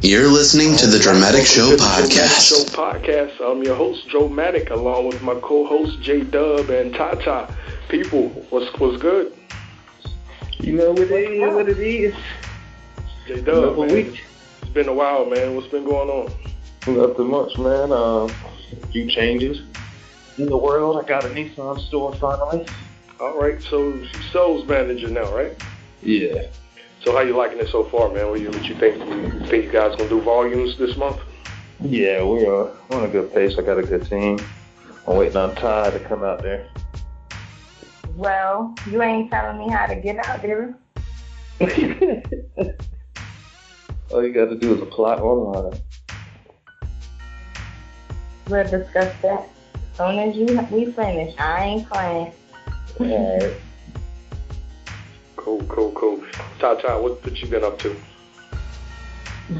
You're listening to the Dramatic Show Podcast. I'm your host, Dramatic, along with my co-host, J-Dub and Tata. People, what's good? You know what it is. J-Dub, man. Week. It's been a while, man. What's been going on? Nothing much, man. A few changes in the world. I got a Nissan store finally. All right, so you're sales manager now, right? Yeah. So how you liking it so far, man? What you think? You think you guys gonna do volumes this month? Yeah, we're on a good pace. I got a good team. I'm waiting on Ty to come out there. Well, you ain't telling me how to get out there. All you got to do is apply online. We'll discuss that as soon as we finish. I ain't playing. All right. Cool. Tata, what you been up to?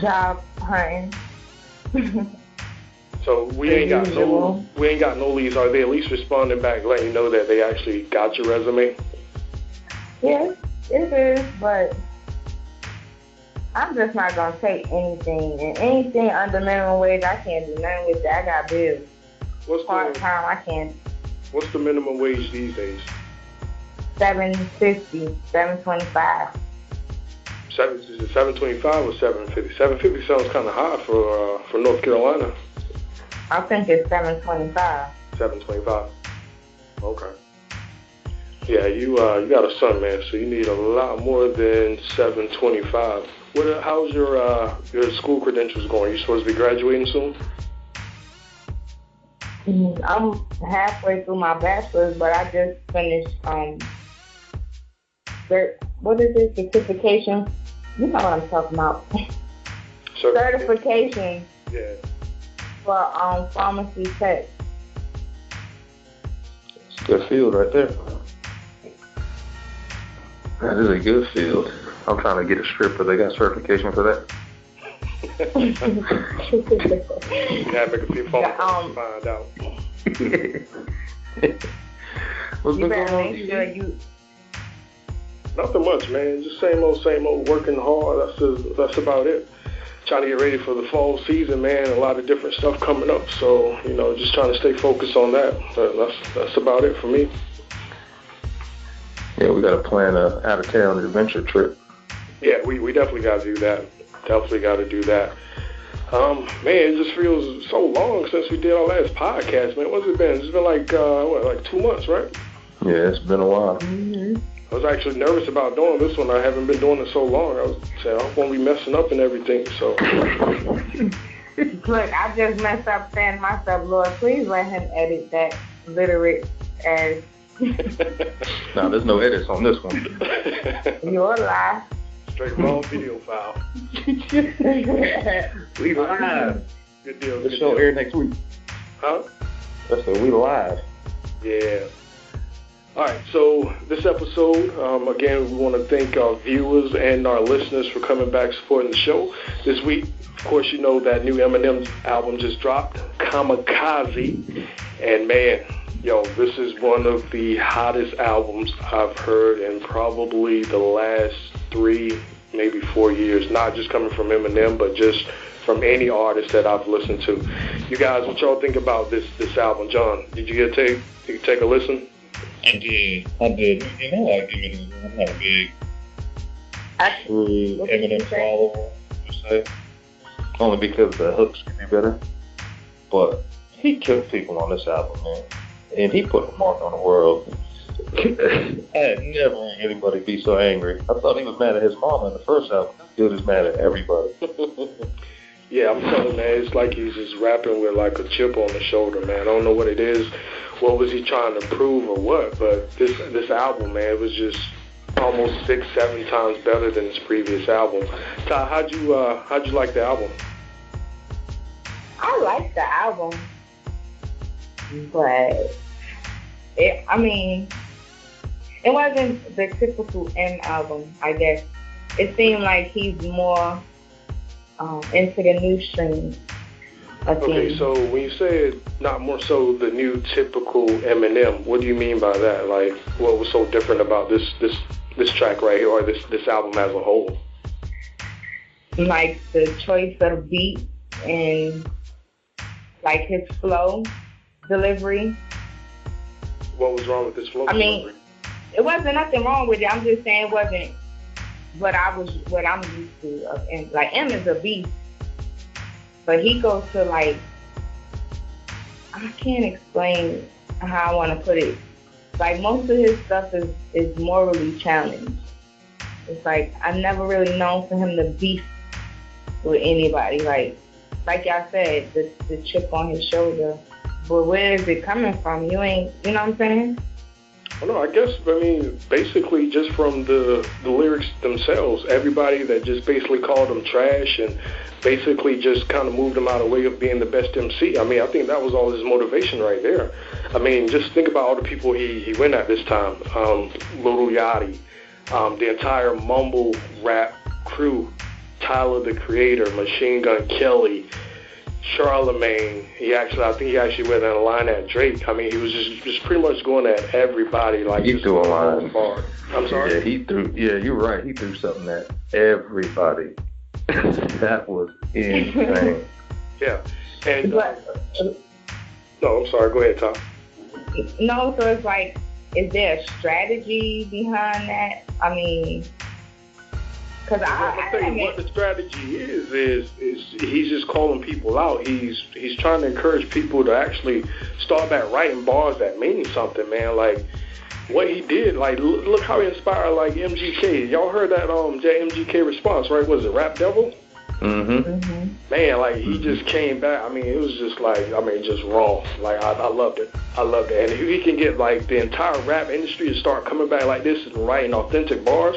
Job hunting. So we ain't got no leads. Are they at least responding back, letting you know that they actually got your resume? Yes, it is, but I'm just not gonna take anything. And anything under minimum wage, I can't do nothing with that. I got bills. Part-time, I can't. What's the minimum wage these days? $7.50, $7.25. Is it $7.25 or $7.50? $7.50 sounds kind of high for North Carolina. I think it's $7.25. $7.25. Okay. Yeah, you got a son, man, so you need a lot more than $7.25. How's your school credentials going? You supposed to be graduating soon? I'm halfway through my bachelor's, but I just finished what is it? Certification? You know what I'm talking about. Certification. Yeah. For pharmacy tech. It's a good field right there. That is a good field. I'm trying to get a stripper. They got certification for that. You gotta make a few phone calls to find out. What's been going on? Sure Nothing much, man. Just same old, working hard. That's about it. Trying to get ready for the fall season, man. A lot of different stuff coming up. So, just trying to stay focused on that. That's about it for me. Yeah, we got to plan a out-of-town adventure trip. Yeah, we definitely got to do that. Man, it just feels so long since we did our last podcast, man. What's it been? It's been like 2 months, right? Yeah, it's been a while. Mm-hmm. I was actually nervous about doing this one. I haven't been doing it so long. I was saying I won't be messing up and everything. So, look, I just messed up saying to myself, Lord, please let him edit that literate as. No, there's no edits on this one. You're a lie. Straight raw video file. We live. Good deal. The show air next week. Huh? That's it. We live. Yeah. All right, so this episode, again, we want to thank our viewers and our listeners for coming back supporting the show. This week, of course, you know that new Eminem album just dropped, Kamikaze. And man, this is one of the hottest albums I've heard in probably the last 3, maybe 4 years. Not just coming from Eminem, but just from any artist that I've listened to. You guys, what y'all think about this album? John, did you take a listen? I did. You know, I give it. I'm not a big Eminem follower, per se. Only because the hooks can be better. But he killed people on this album, man. And he put a mark on the world. I had never heard anybody be so angry. I thought he was mad at his mama in the first album. He was just mad at everybody. Yeah, I'm telling you, man, it's like he's just rapping with like a chip on the shoulder, man. I don't know what it is. What was he trying to prove or what? But this album, man, it was just almost 6-7 times better than his previous album. Ty, how'd you like the album? I like the album, but it wasn't the typical M album, I guess. It seemed like he's more into the new streams. Okay, so when you say not more so the new typical Eminem, what do you mean by that? Like, what was so different about this track right here, or this album as a whole? like the choice of beat and like his flow delivery. What was wrong with his flow? I mean, it wasn't nothing wrong with it. I'm just saying it wasn't what I'm used to. And like M is a beast, but he goes to like, I can't explain how I want to put it. Like most of his stuff is morally challenged. It's like I've never really known for him to beef with anybody. Like y'all said, the chip on his shoulder. But where is it coming from? You know what I'm saying? Well, no, I mean, basically just from the lyrics themselves. Everybody that just basically called him trash and basically just kind of moved him out of the way of being the best MC. I mean, I think that was all his motivation right there. I mean, just think about all the people he went at this time. Lil Yachty, the entire mumble rap crew, Tyler the Creator, Machine Gun Kelly, Charlemagne. I think he actually went on a line at Drake. I mean, he was just pretty much going at everybody. Like he threw a line. I'm sorry? Yeah, you're right. He threw something at everybody. That was insane. Yeah. And, no, I'm sorry. Go ahead, Tom. No, so it's like, is there a strategy behind that? I mean, because I'll tell you what the strategy is he's just calling people out. He's trying to encourage people to actually start back writing bars that mean something, man. Like what he did, like look how he inspired like MGK. Y'all heard that MGK response, right? Was it Rap Devil? Mm-hmm. Man, like he just came back. I mean, it was just like, just raw. Like I loved it. And if he can get like the entire rap industry to start coming back like this and writing authentic bars,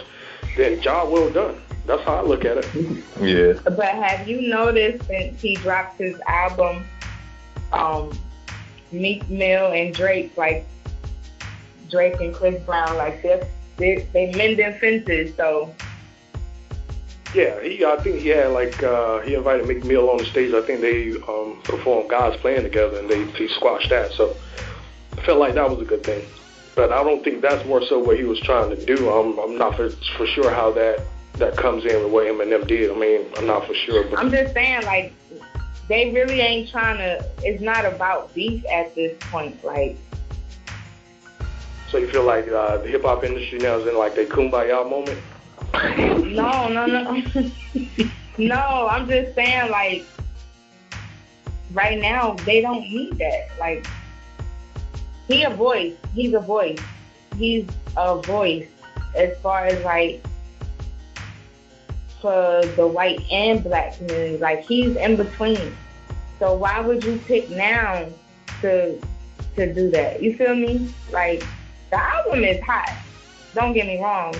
then job well done. That's how I look at it. Yeah. But have you noticed since he dropped his album, Meek Mill and Drake, like Drake and Chris Brown, like they mending fences, so. Yeah, I think he had he invited Meek Mill on the stage. I think they performed God's Plan together, and he squashed that. So I felt like that was a good thing. But I don't think that's more so what he was trying to do. I'm not for sure how that comes in with what Eminem did. I mean, I'm not for sure. But I'm just saying, like, they really ain't trying to. It's not about beef at this point. Like. So you feel like the hip hop industry now is in like their kumbaya moment? No. No, I'm just saying, like, right now, they don't need that. Like, he's a voice. He's a voice as far as, like, for the white and black community. Like, he's in between. So why would you pick now to do that? You feel me? Like, the album is hot. Don't get me wrong.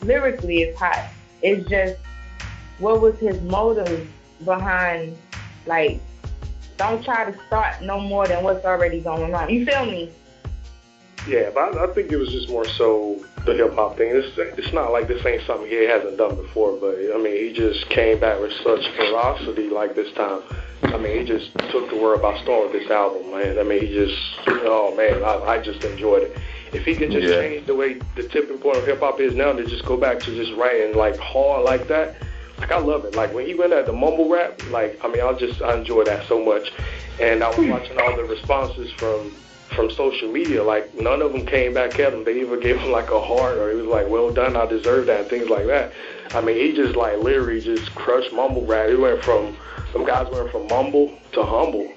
Lyrically, it's hot. It's just, what was his motive behind, like, don't try to start no more than what's already going on. You feel me? Yeah, but I think it was just more so the hip-hop thing. It's not like this ain't something he hasn't done before, but, I mean, he just came back with such ferocity like this time. I mean, he just took the world by storm with this album, man. I mean, I just enjoyed it. If he can just change the way the tipping point of hip-hop is now, to just go back to just writing, like, hard like that, like, I love it. Like, when he went at the mumble rap, like, I mean, I enjoy that so much. And I was watching all the responses from social media. Like, none of them came back at him. They either gave him, like, a heart, or he was like, well done, I deserve that, and things like that. I mean, he just, like, literally just crushed mumble rap. Some guys went from mumble to humble.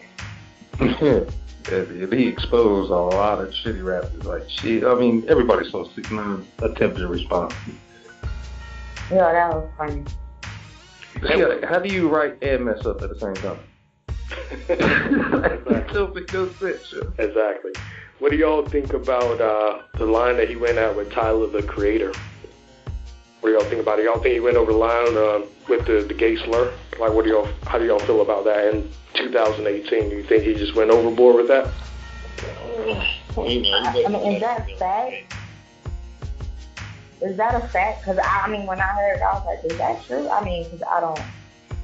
He exposed a lot of shitty rappers. Like, shit. I mean, everybody's so sick, man. Attempted to respond. Yeah, that was funny. Yeah, how do you write and mess up at the same time? That don't make no sense. Exactly. What do y'all think about the line that he went at with Tyler the Creator? What do y'all think about it? Y'all think he went over the line with the gay slur? Like, how do y'all feel about that in 2018? Do you think he just went overboard with that? I mean, is that fact? Is that a fact? Because, I mean, when I heard it, I was like, is that true? I mean, because I don't...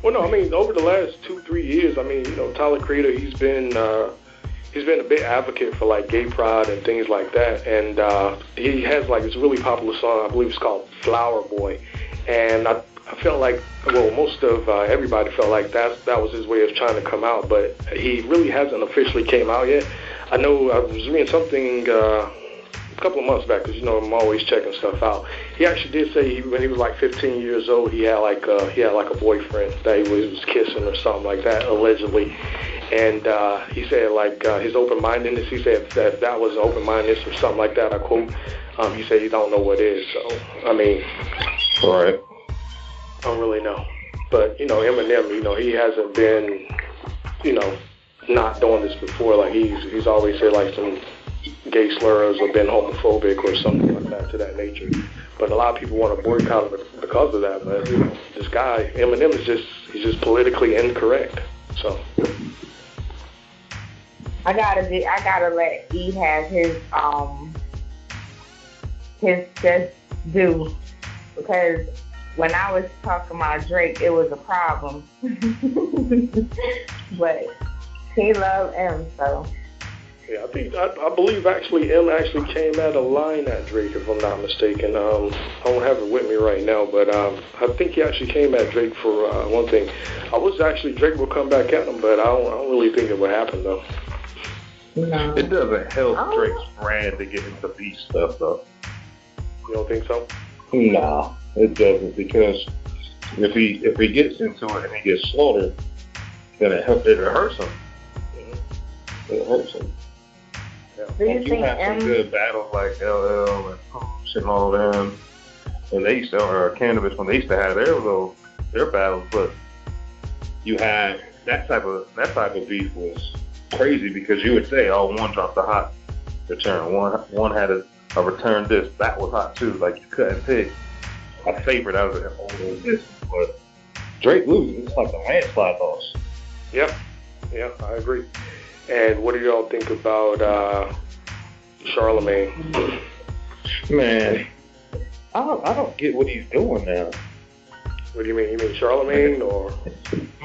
Well, no, I mean, over the last 2-3 years, I mean, Tyler Creator, he's been a big advocate for, like, gay pride and things like that. And he has, like, this really popular song, I believe it's called Flower Boy. And I felt like, well, most of everybody felt like that was his way of trying to come out, but he really hasn't officially came out yet. I know I was reading something a couple of months back, because you know I'm always checking stuff out. He actually did say when he was like 15 years old, he had like a boyfriend that he was kissing or something like that, allegedly. And he said like his open-mindedness. He said that was open-mindedness or something like that. I quote. He said he don't know what it is. So I mean, all right. I don't really know. But you know, Eminem, you know, he hasn't been, you know, not doing this before. Like he's always said like some gay slurs or been homophobic or something like that to that nature. But a lot of people want to boycott him because of that. But you know, this guy Eminem he's just politically incorrect. So I gotta let E have his just due, because when I was talking about Drake, it was a problem. But he loved M, so. Yeah, I believe actually M actually came at a line at Drake, if I'm not mistaken. I don't have it with me right now, but I think he actually came at Drake for one thing. I was actually Drake will come back at him, but I don't really think it would happen though. No. It doesn't help Drake's brand to get into beef stuff though. You don't think so? No, it doesn't, because if he gets into it and he gets slaughtered, then it hurts him. Mm-hmm. It hurts him. Yeah. Do you you think have some good battles like LL and Pooch and all them, and they used to, or Cannabis, when they used to have their battles, but you had that type of beef was crazy, because you would say, oh, one dropped a hot return, one had a return disc that was hot too. Like you couldn't pick a favorite out of all those discs. But Drake loses, it's like a landslide loss. Yeah, I agree. And what do y'all think about Charlemagne? Man, I don't get what he's doing now. What do you mean? You mean Charlemagne or?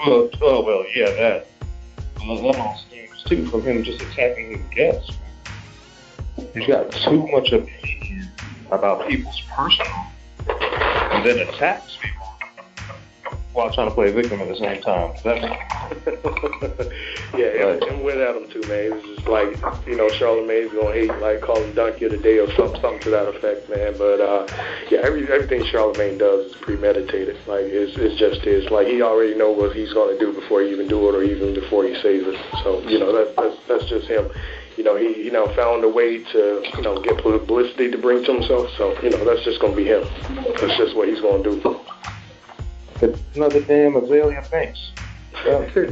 Well, yeah, that. That all stems too from him just attacking his guests. He's got too much opinion about people's personal, and then attacks people while trying to play a victim at the same time. Yeah, and with Adam too, man. It's just like, you know, Charlemagne's gonna hate, like, call him Donkey of the Day or something to that effect, man. But yeah, everything Charlemagne does is premeditated. Like it's just his. Like he already knows what he's gonna do before he even do it, or even before he says it. So you know, that's just him. You know, he now found a way to, you know, get publicity to bring to himself. So, you know, that's just going to be him. That's just what he's going to do. Another damn Azalea Banks. And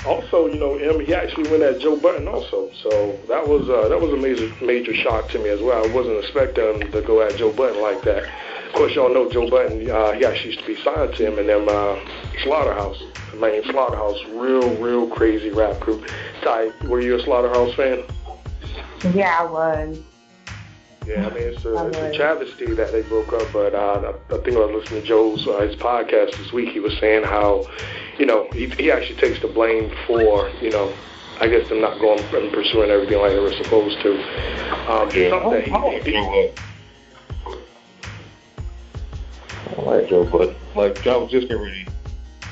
also, you know, he actually went at Joe Budden also. So that was a major shock to me as well. I wasn't expecting him to go at Joe Budden like that. Of course, y'all know Joe Budden. He actually used to be signed to him in them Slaughterhouse. Man, Slaughterhouse, real crazy rap group. Ty, were you a Slaughterhouse fan? Yeah, I was. Yeah, I mean, it's a travesty that they broke up, but I think I was listening to Joe's his podcast this week. He was saying how, you know, he actually takes the blame for, you know, I guess them not going and pursuing everything like they were supposed to. I like Joe, but like I was just getting ready to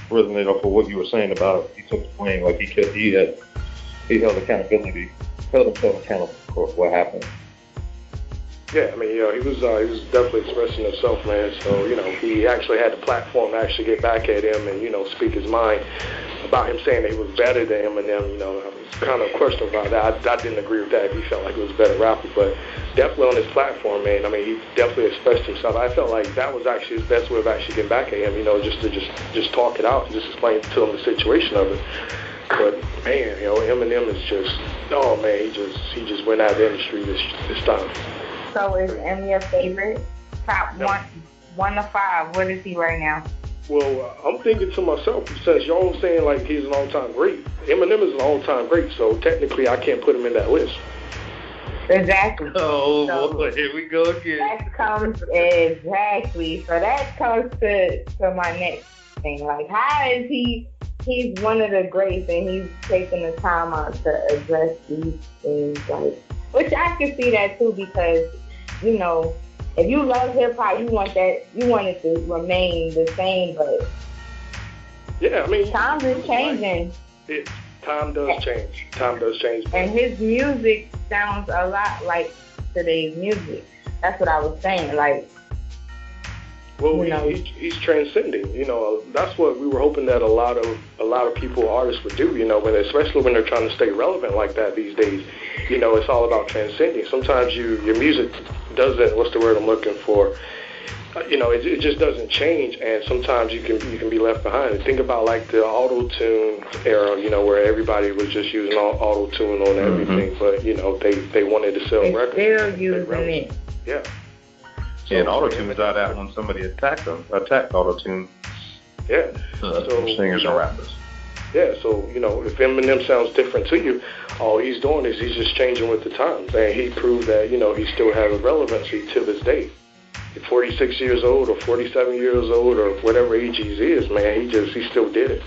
resonate off of what you were saying about he took the blame, like he held accountability, held himself accountable for what happened. Yeah, I mean, you know, he was definitely expressing himself, man. So, you know, he actually had the platform to actually get back at him and, you know, speak his mind about him saying that he was better than Eminem. You know, I was kind of questioning about that. I didn't agree with that. He felt like he was a better rapper, but definitely on his platform, man. I mean, he definitely expressed himself. I felt like that was actually his best way of actually getting back at him. You know, just to talk it out and just explain to him the situation of it. But man, you know, Eminem is just, oh man, he just went out of the industry this time. So is M your favorite? Top 1 to 5. What is he right now? Well, I'm thinking to myself, since y'all saying like he's an all-time great, Eminem is an all-time great, so technically I can't put him in that list. Exactly. Oh, so, boy, here we go again. That comes exactly. So that comes to my next thing. Like, how is he's one of the greats, and he's taking the time out to address these things. Like, Which I can see that too, because you know, if you love hip hop, you want it to remain the same. But yeah, I mean, times is changing. Time does change. Time does change. And his music sounds a lot like today's music. That's what I was saying. Like, well, he's transcending. You know, that's what we were hoping that a lot of people, artists, would do. You know, especially when they're trying to stay relevant like that these days. You know, it's all about transcending. Sometimes your music doesn't. What's the word I'm looking for? You know, it just doesn't change, and sometimes you can be left behind. Think about like the auto-tune era, you know, where everybody was just using auto-tune on everything, but you know, they wanted to sell records. They're still using it. Yeah. So, and auto-tune died out when somebody attacked auto-tune. Yeah. So singers and rappers. Yeah, so, you know, if Eminem sounds different to you, all he's doing is he's just changing with the times, and he proved that, you know, he still has relevancy to this day. 46 years old or 47 years old or whatever age he is, man, he still did it.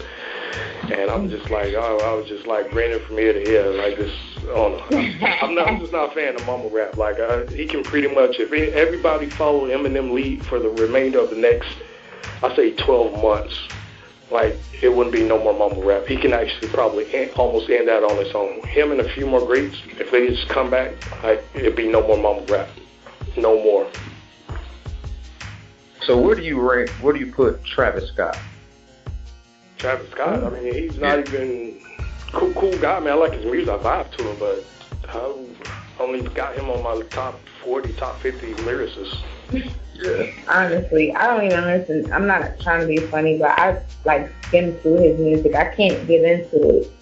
And I'm just like, I was just like grinning from ear to ear, like this. I'm just not a fan of mumble rap. Like he can pretty much, if everybody follow Eminem lead for the remainder of the next, I say 12 months, like it wouldn't be no more mumble rap. He can actually probably almost end that on his own. Him and a few more greats, if they just come back, like it'd be no more mumble rap, no more. So where do you put Travis Scott? Travis Scott, I mean, he's not even cool guy, man. I like his music, I vibe to him, but I only got him on my top 40, top 50 lyricists. Yeah. Honestly, I don't even listen. I'm not trying to be funny, but I like skim through his music. I can't get into it.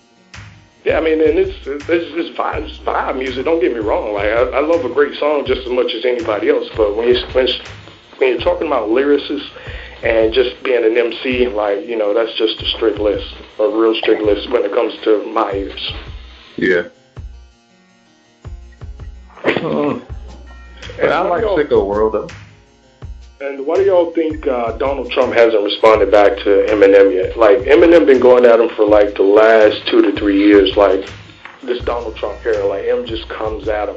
Yeah, I mean, and it's vibe music. Don't get me wrong. Like I love a great song just as much as anybody else, but when you're talking about lyricists and just being an MC, like, you know, that's just a strict list, a real strict list when it comes to my ears. Yeah. But I like Sicko World, though. And why do y'all think Donald Trump hasn't responded back to Eminem yet? Like, Eminem been going at him for, like, the last 2 to 3 years, like, this Donald Trump era, like, M just comes at him.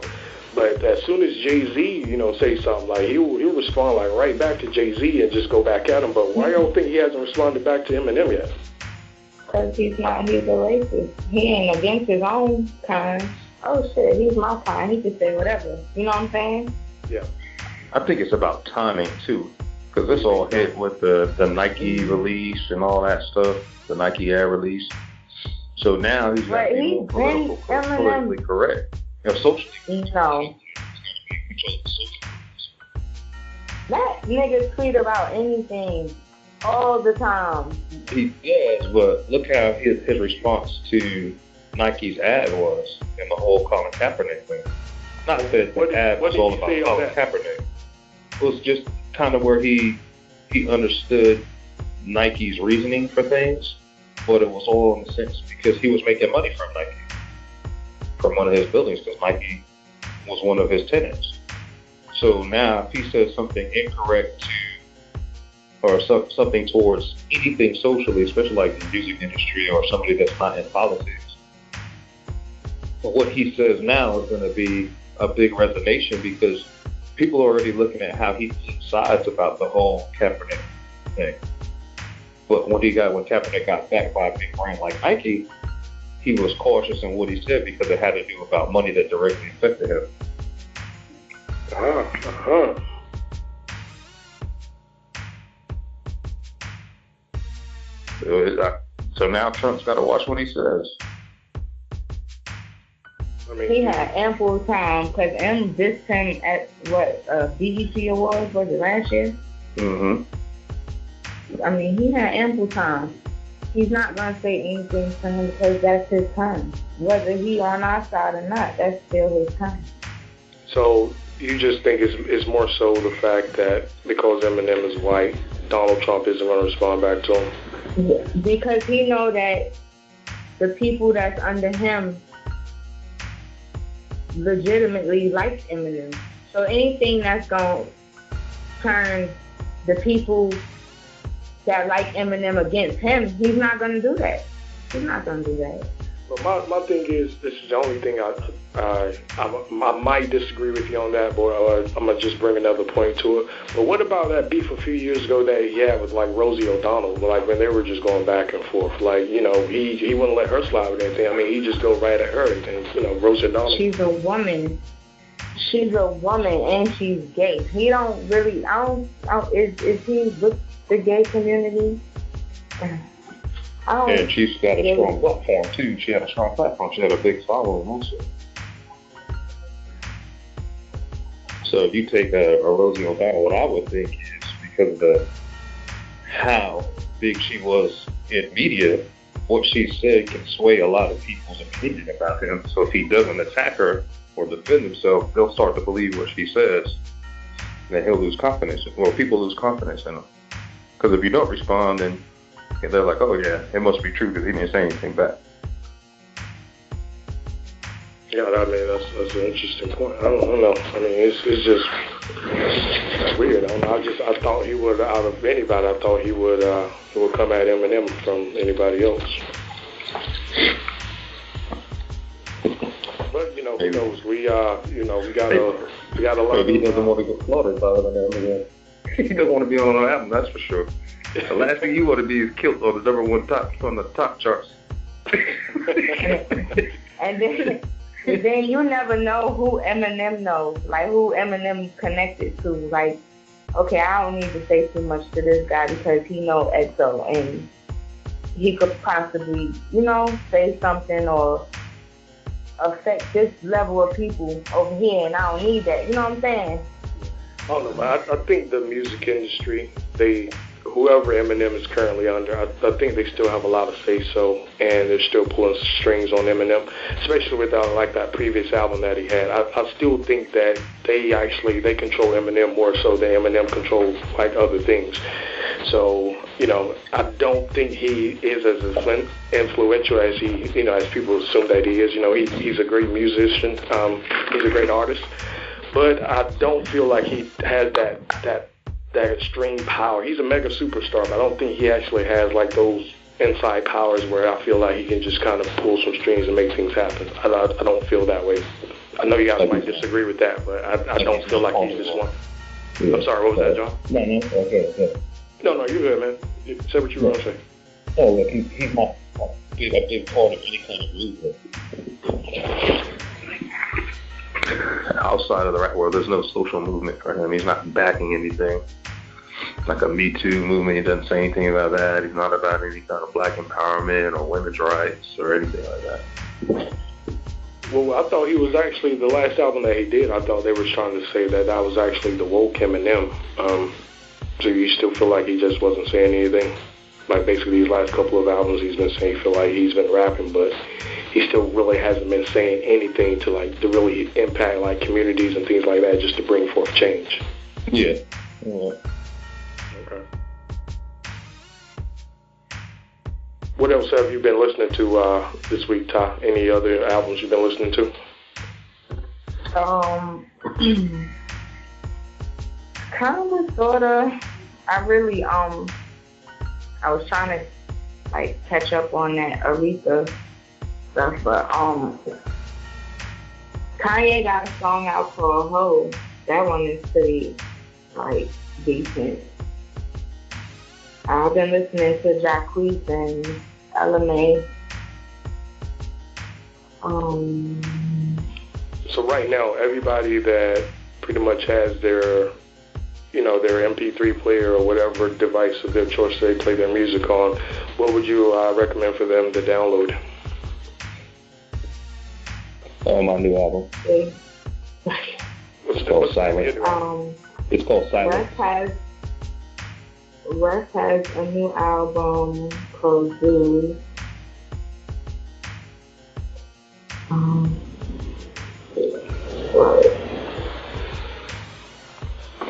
But as soon as Jay-Z, you know, say something, like, he'll respond, like, right back to Jay-Z and just go back at him. But why y'all think he hasn't responded back to Eminem yet? Because he's a racist. He ain't against his own kind. Oh, shit, he's my kind. He can say whatever. You know what I'm saying? Yeah. I think it's about timing, too. Because this all hit with the Nike release and all that stuff, the Nike Air release. So now he's got to be more politically correct. You know, socially. No. That nigga tweet about anything all the time. He does, but look how his response to Nike's ad was and the whole Colin Kaepernick thing. Not that the ad was all about Colin Kaepernick. It was just kind of where he understood Nike's reasoning for things, but it was all in the sense because he was making money from Nike, from one of his buildings, because Nike was one of his tenants. So now if he says something incorrect or something towards anything socially, especially like the music industry or somebody that's not in politics, but what he says now is going to be a big resonation because people are already looking at how he decides about the whole Kaepernick thing. But when Kaepernick got backed by a big brand like Nike, he was cautious in what he said because it had to do about money that directly affected him. So now Trump's got to watch what he says. He had ample time because M dissed him at BET Awards, was it last year? Mm-hmm. I mean, he had ample time. He's not going to say anything to him because that's his time. Whether he on our side or not, that's still his time. So you just think it's more so the fact that because Eminem is white, Donald Trump isn't going to respond back to him? Yeah, because he know that the people that's under him legitimately like Eminem. So anything that's going to turn the people that like Eminem against him, he's not going to do that. He's not going to do that. But my thing is, this is the only thing I might disagree with you on that, boy. I'm gonna just bring another point to it. But what about that beef a few years ago that he had with like Rosie O'Donnell? Like when they were just going back and forth. Like he wouldn't let her slide with anything. I mean, he just go right at her and Rosie O'Donnell. She's a woman. She's a woman and she's gay. He don't really. Is he with the gay community? And she's got a strong platform too. She had a strong platform. She had a big following also. So if you take a Rosie O'Donnell, what I would think is because of how big she was in media, what she said can sway a lot of people's opinion about him. So if he doesn't attack her or defend himself, they'll start to believe what she says. And then he'll lose confidence. Well, people lose confidence in him. Because if you don't respond, then they're like, oh yeah, it must be true because he didn't say anything back. Yeah, I mean, that's an interesting point. I don't know. I mean, it's just weird. I don't know. I thought he would, out of anybody, I thought he would come at Eminem from anybody else. But who knows? We got a lot. Maybe he doesn't want to get slaughtered by Eminem. He doesn't want to be on an album, that's for sure. The last thing you want to be is killed on the #1 on the top charts. And then you never know who Eminem knows, like who Eminem connected to. Like, okay, I don't need to say too much to this guy because he know EXO and he could possibly, say something or affect this level of people over here, and I don't need that. You know what I'm saying? I don't know, man. I think the music industry, whoever Eminem is currently under, I think they still have a lot of say-so, and they're still pulling strings on Eminem, especially with like that previous album that he had. I still think that they control Eminem more so than Eminem controls like other things. So, I don't think he is as influential as as people assume that he is. He's a great musician. He's a great artist, but I don't feel like he has that extreme power. He's a mega superstar, but I don't think he actually has like those inside powers where I feel like he can just kind of pull some strings and make things happen. I don't feel that way. I know you guys might disagree with that, but I don't feel like he's just one. I'm sorry, what was that, John? No, okay. No, you're good, man. Say what you were going to say. Oh, look, he's not a big part of any kind of movement. Outside of the rap world, there's no social movement for him. He's not backing anything. Like a Me Too movement, he doesn't say anything about that. He's not about any kind of black empowerment or women's rights or anything like that. Well, I thought he was actually, the last album that he did, I thought they were trying to say that was actually the woke Eminem. So you still feel like he just wasn't saying anything? Like basically these last couple of albums he's been saying, feel like he's been rapping, but he still really hasn't been saying anything to really impact like communities and things like that, just to bring forth change. Yeah. Okay. What else have you been listening to this week, Ty? Any other albums you've been listening to? Kind of, sorta. I really, I was trying to catch up on that Aretha stuff, but Kanye got a song out called Ho. That one is pretty decent. I've been listening to Jacquees and LMA. So right now, everybody that pretty much has their MP3 player or whatever device of their choice they play their music on, what would you recommend for them to download? My new album. It's called Silent. It's called Silent. Russ has a new album called Zoo.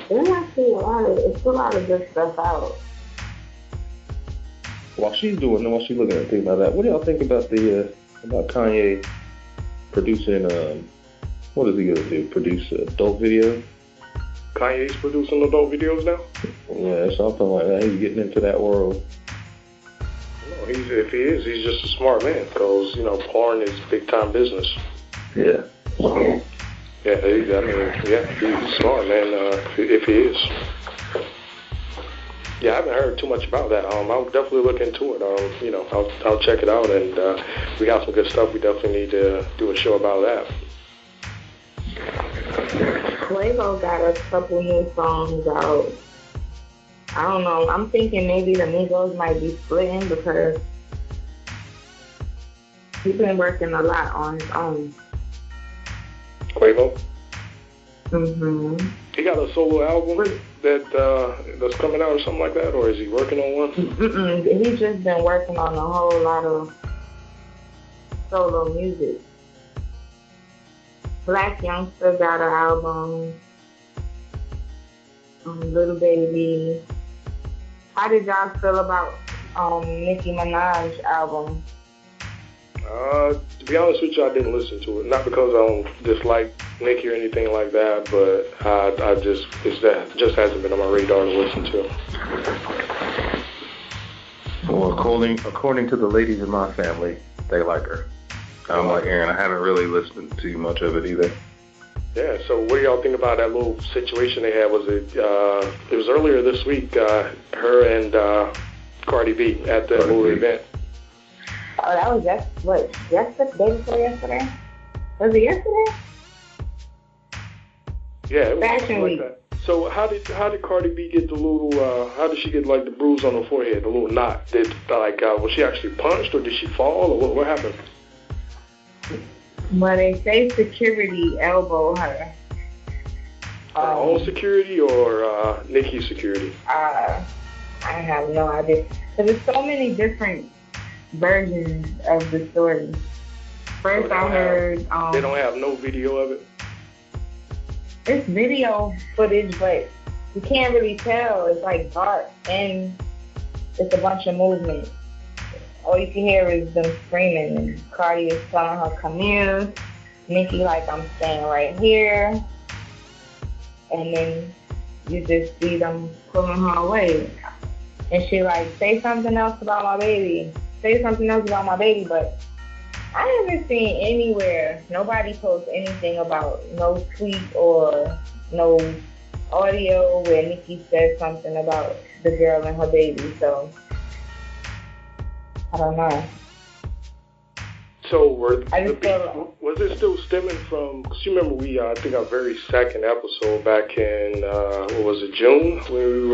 There's actually a lot of good stuff out. While she's looking at things like that, what do y'all think about about Kanye producing what is he gonna do? Produce adult videos? Kanye's producing adult videos now? Yeah, something like that. He's getting into that world. No, If he is, he's just a smart man because, porn is big time business. Yeah. Yeah, he's smart, man, if he is. Yeah, I haven't heard too much about that. I'll definitely look into it. I'll check it out, and we got some good stuff. We definitely need to do a show about that. Quavo got a couple new songs out. I don't know. I'm thinking maybe the Migos might be splitting because he's been working a lot on his own. Quavo? Mm-hmm. He got a solo album that's coming out or something like that, or is he working on one? He's just been working on a whole lot of solo music. Black Youngster got an album. Little Baby. How did y'all feel about Nicki Minaj's album? To be honest with you, I didn't listen to it. Not because I don't dislike Nicki or anything like that, but it just hasn't been on my radar to listen to. Well, according to the ladies in my family, they like her. I'm like Aaron. I haven't really listened to much of it either. Yeah. So, what do y'all think about that little situation they had? Was it? It was earlier this week. Her and Cardi B at the little event. Oh, that was yesterday, day before yesterday? Was it yesterday? Yeah, it was Fashion Week. Like that. So how did Cardi B get the little? How did she get like the bruise on her forehead, the little knot? Was she actually punched or did she fall or what happened? Well, they say security elbowed her. Her own security or Nicki's security? I have no idea. There's so many different versions of the story. First, I heard they don't have no video of it. It's video footage, but you can't really tell. It's like dark and it's a bunch of movement. All you can hear is them screaming, and Cardi is telling her, "Come here." Nicki like, "I'm staying right here," and then you just see them pulling her away, and she like, "Say something else about my baby. Say something else about my baby," but I haven't seen anywhere, nobody posts anything about no tweet or no audio where Nicki said something about the girl and her baby, so I don't know. So was it still stemming from, because you remember I think our very second episode back in, June, when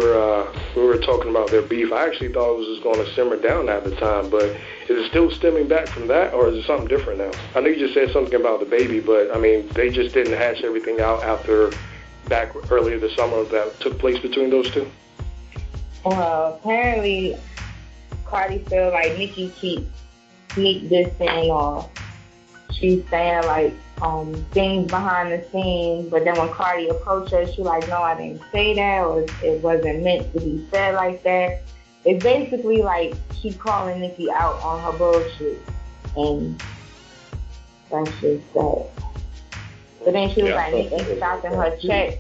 we were talking about their beef. I actually thought it was just going to simmer down at the time, but is it still stemming back from that, or is it something different now? I know you just said something about the baby, but I mean, they just didn't hash everything out back earlier this summer that took place between those two? Well, apparently Cardi feel like Nicki keeps sneak dissing, or she's saying like things behind the scenes, but then when Cardi approached her, she like, "No, I didn't say that," or "It wasn't meant to be said like that." It's basically like she calling Nicki out on her bullshit, and that's just that. But then she was like, Nicki stopping her check.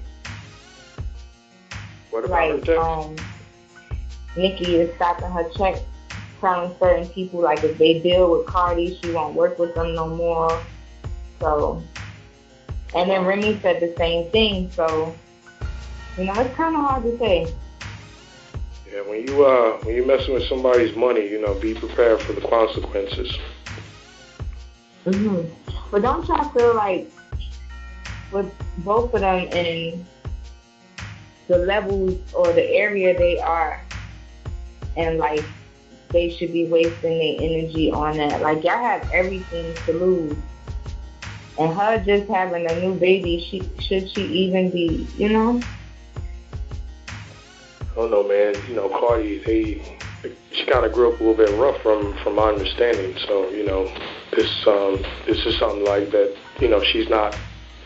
What about her check? Nicki is stopping her check, telling certain people like if they deal with Cardi, she won't work with them no more. So, and then Remy said the same thing. So, it's kind of hard to say. Yeah, when you messing with somebody's money, be prepared for the consequences. Mhm. But don't y'all feel like with both of them in the levels or the area they are, and like they should be wasting their energy on that? Like, y'all have everything to lose, and her just having a new baby, should she even be, I don't know, man. Cardi, she kind of grew up a little bit rough from my understanding. So, this is something like that. She's not.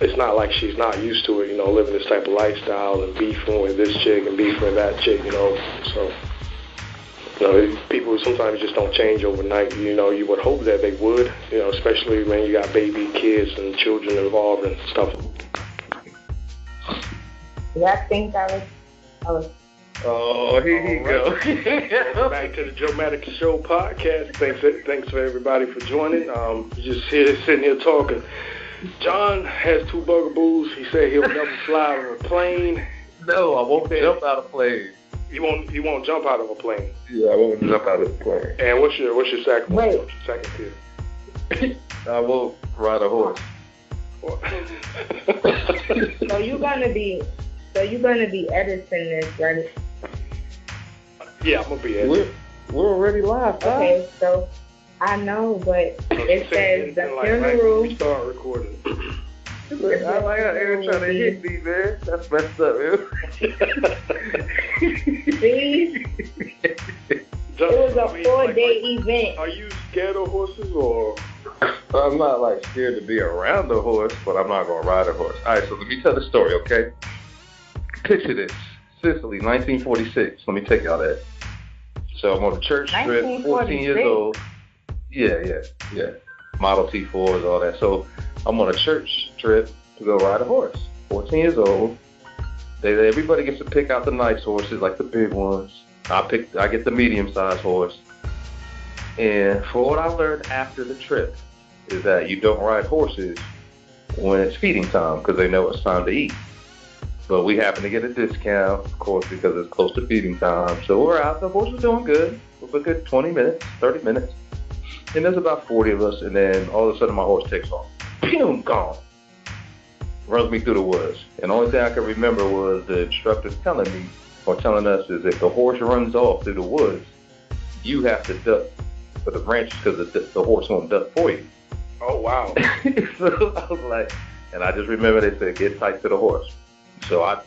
It's not like she's not used to it. Living this type of lifestyle and beefing with this chick and beefing with that chick. So. People sometimes just don't change overnight. You would hope that they would, especially when you got baby, kids, and children involved and stuff. Yeah, I think that was Oh, here you go. Welcome back to the Dramatic Show podcast. Thanks for everybody for joining. Just sitting here talking. John has two bugaboos. He said he'll never fly out of a plane. No, I won't jump out of a plane. You won't jump out of a plane. Yeah, I won't jump out of a plane. And what's your second? Wait. What's your second tier? I won't ride a horse. So you're gonna be editing this, right? Yeah, I'm gonna be editing. We're already live. Okay, so I know, but it says the funeral. We start recording. I'm like Aaron trying to hit me, man. That's messed up, man. See? It was a 4-day event. Are you scared of horses or? I'm not like scared to be around a horse, but I'm not gonna ride a horse. All right, so let me tell the story, okay? Picture this: Sicily, 1946. Let me take y'all that. So I'm on the church trip, 14 years old. Yeah. Model T4s, all that. So I'm on a church trip to go ride a horse. 14 years old. Everybody gets to pick out the nice horses, like the big ones. I get the medium-sized horse. And for what I learned after the trip is that you don't ride horses when it's feeding time because they know it's time to eat. But we happen to get a discount, of course, because it's close to feeding time. So we're out. The horse is doing good. For a good 20 minutes, 30 minutes. And there's about 40 of us. And then all of a sudden my horse takes off. Boom, gone. Runs me through the woods. And the only thing I can remember was the instructor telling us is if the horse runs off through the woods, you have to duck for the branches because the horse won't duck for you. Oh, wow. So I was like, and I just remember they said, get tight to the horse. So I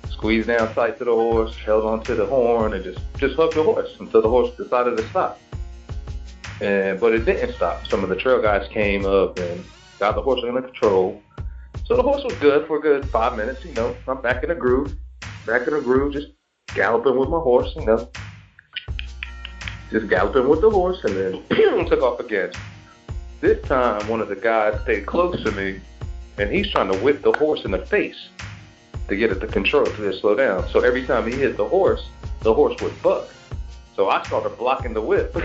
squeezed down tight to the horse, held onto the horn, and just hugged the horse until the horse decided to stop. But it didn't stop. Some of the trail guys came up and got the horse under control. So the horse was good for a good 5 minutes, I'm back in the groove, just galloping with my horse, just galloping with the horse, and then took off again. This time, one of the guys stayed close to me, and he's trying to whip the horse in the face to get it to control, to slow down. So every time he hit the horse would buck. So I started blocking the whip. I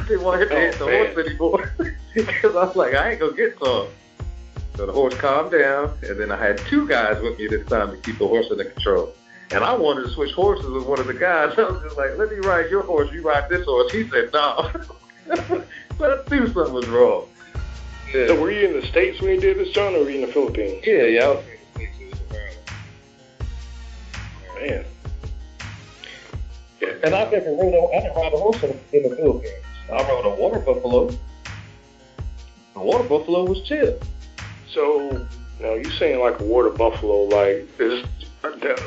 didn't want to hit the horse anymore because I was like, I ain't gonna get some. So the horse calmed down, and then I had two guys with me this time to keep the horse under control. And I wanted to switch horses with one of the guys. I was just like, let me ride your horse, you ride this horse. He said, no. But I knew something was wrong. Yeah. So were you in the States when you did this, John, or were you in the Philippines? Yeah, I was in the States. Man. Yeah. And I didn't ride a horse in the Philippines. I rode a water buffalo. The water buffalo was chill. So, now you saying like a water buffalo, like, is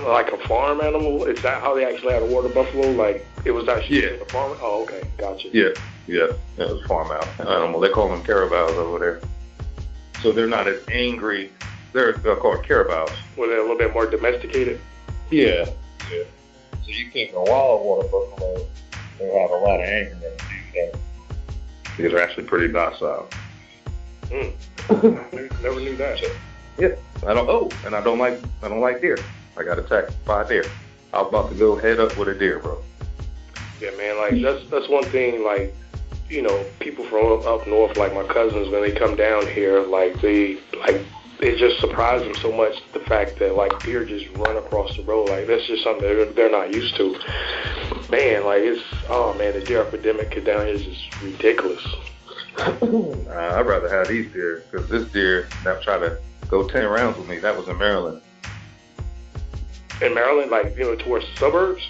like a farm animal? Is that how they actually had a water buffalo? Like, it was actually a farm? Oh, okay, gotcha. Yeah, it was farm animal. They call them carabaos over there. So they're not as angry. They're called carabaos. Were they a little bit more domesticated? Yeah. So you think a wild water buffalo, they have a lot of anger in them. These are actually pretty docile. Never knew that. Yeah, I don't like deer. I got attacked by a deer. I was about to go head up with a deer, bro. Yeah, man, like that's one thing. Like, people from up north, like my cousins, when they come down here, it just surprised them so much, the fact that like deer just run across the road. Like that's just something they're not used to. Man, like the deer epidemic down here is just ridiculous. I'd rather have these deer, because this deer that tried to go 10 rounds with me, that was in Maryland. In Maryland, like, towards the suburbs?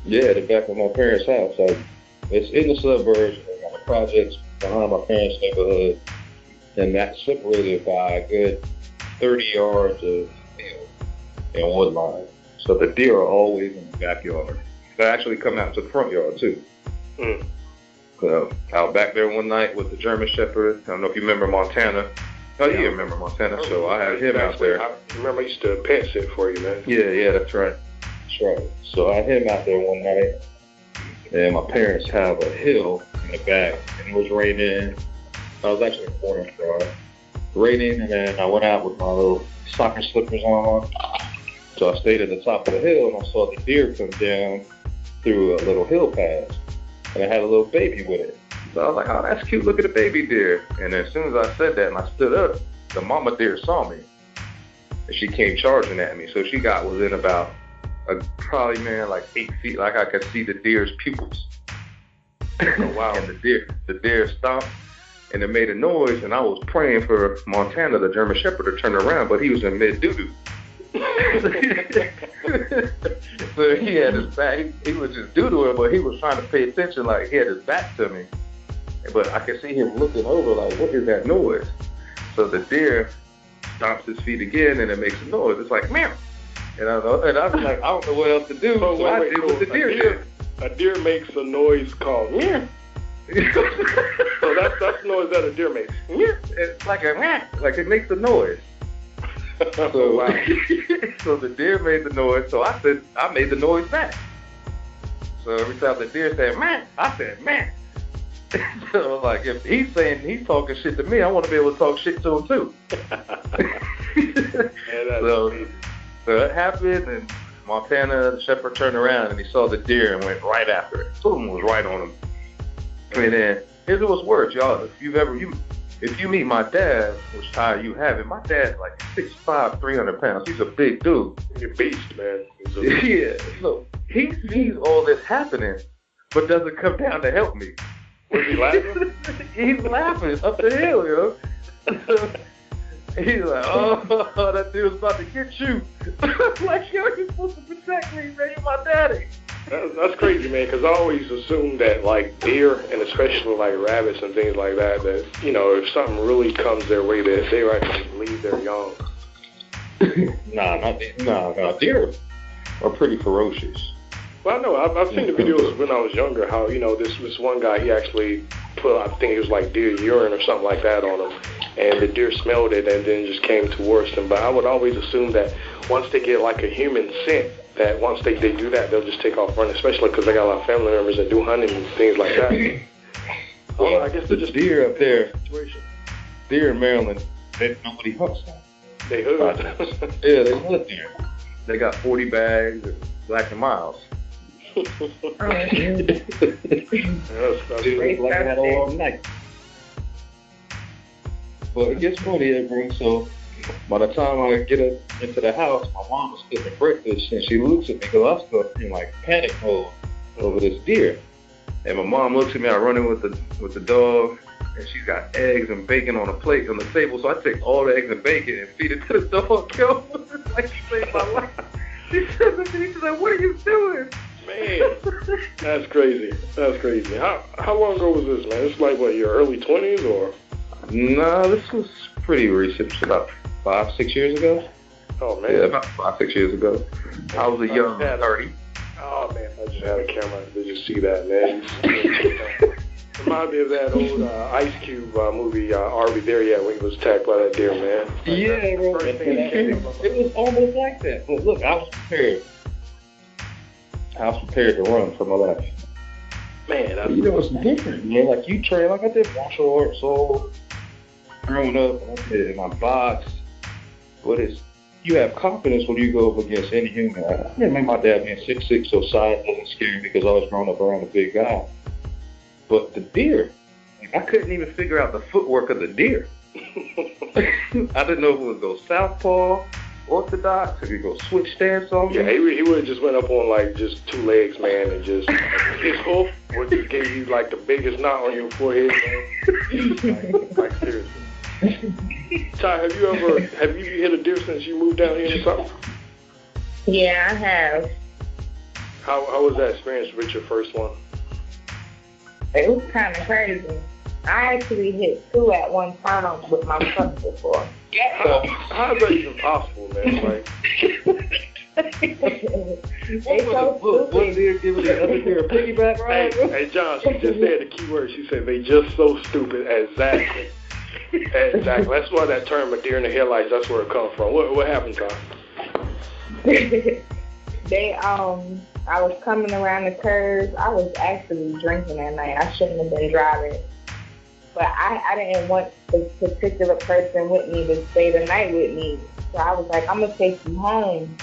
Yeah, the back of my parents' house. So it's in the suburbs, and got the projects behind my parents' neighborhood, and that's separated by a good 30 yards of hill and wood line. So the deer are always in the backyard. They actually come out to the front yard, too. I was back there one night with the German Shepherd. I don't know if you remember Montana. Oh, yeah, you remember Montana. So I had him out there. I remember I used to pet sit for you, man. Yeah, that's right. So I had him out there one night, and my parents have a hill in the back, and it was raining. I was actually in Morningstar. Raining, and then I went out with my little soccer slippers on, So I stayed at the top of the hill, and I saw the deer come down through a little hill path, and it had a little baby with it. So I was like, oh, that's cute, look at the baby deer. And as soon as I said that and I stood up, the mama deer saw me, and she came charging at me. So she got within about, probably, man, like 8 feet, like I could see the deer's pupils. Oh, wow. And the deer stopped, and it made a noise, and I was praying for Montana, the German Shepherd, to turn around, but he was in mid-doo-doo. So he had his back, he was just doo-dooing, but he was trying to pay attention, like he had his back to me. But I could see him looking over, like, what is that noise? So the deer stomps his feet again, and it makes a noise. It's like, meow. And I was like, I don't know what else to do. So I did what the deer did. A deer makes a noise called meow. So that's the noise that a deer makes. It's like a meow, like it makes a noise. So, wow. So the deer made the noise, so I said, I made the noise back. So every time the deer said, man, I said, man. So like, if he's saying he's talking shit to me, I want to be able to talk shit to him too. So it happened, and Montana, the shepherd turned around and he saw the deer and went right after it. Boom, was right on him. And then here's what's worse, y'all. If you meet my dad, which how you have it, my dad's like 6'5", 300 pounds. He's a big dude. He's a beast, man. Yeah. So he sees all this happening, but doesn't come down to help me. Was he laughing? He's laughing up the hill, yo. He's like, oh, that dude's about to get you. I'm like, yo, you're supposed to protect me, man. You're my daddy. That's crazy, man, because I always assumed that, like, deer, and especially, like, rabbits and things like that, you know, if something really comes their way, that they actually leave their young. Nah, deer are pretty ferocious. Well, I know. I've seen the videos when I was younger, how, you know, this one guy, he actually put, I think it was like deer urine or something like that on him, and the deer smelled it and then just came towards them. But I would always assume that once they get, like, a human scent, that once they do that, they'll just take off running, especially because I got a lot of family members that do hunting and things like that. Well, I guess they're just deer up there. Situation. Deer in Maryland, nobody hunts them. They hood. Yeah, they hunt deer. They got 40 bags and Black and Miles. That's Dude, like that all night. But it gets funny, bro. So by the time I get up into the house, my mom was cooking breakfast, and she looks at me because I was still in like panic mode over this deer. And my mom looks at me. I run in with the dog, and she's got eggs and bacon on a plate on the table. So I take all the eggs and bacon and feed it to the dog. Yo, like she saved my life. She said, "What are you doing?" Man, that's crazy. That's crazy. How long ago was this, man? It's like, what, your early 20s or? No, this was pretty recent. About 5-6 years ago. Oh, man. Yeah, about 5-6 years ago. I was a young 30. Oh, man, I just had a camera to just see that, man. Remind me of that old Ice Cube movie, Are We There Yet, when he was attacked by that deer, man. Like, yeah, bro. It was almost like that. But look, I was prepared. I was prepared to run for my life. Man, you know, it's different, man. Like, you train, like I did martial arts, so growing up, I did it in my box. But you have confidence when you go up against any human. I remember my dad being 6'6", so size wasn't scary because I was growing up around a big guy. But the deer, I couldn't even figure out the footwork of the deer. I didn't know if it would go southpaw, orthodox, if he go switch stance on me. Yeah, he would have just went up on like just 2 legs, man, and just his hoof would just give you like the biggest knot on your forehead, man. like seriously. Ty, have you hit a deer since you moved down here or something? Yeah, I have. How was that experience with your first one? It was kind of crazy. I actually hit 2 at one time with my truck before. How is that even possible, man? Like, one deer giving the other deer a piggyback ride? Hey, John, she just said the key word. She said they just so stupid. Exactly. Exactly. That's why that term, a deer in the headlights, that's where it comes from. What happened, Tom? I was coming around the curves. I was actually drinking that night. I shouldn't have been driving. But I didn't want this particular person with me to stay the night with me. So I was like, I'm going to take you home.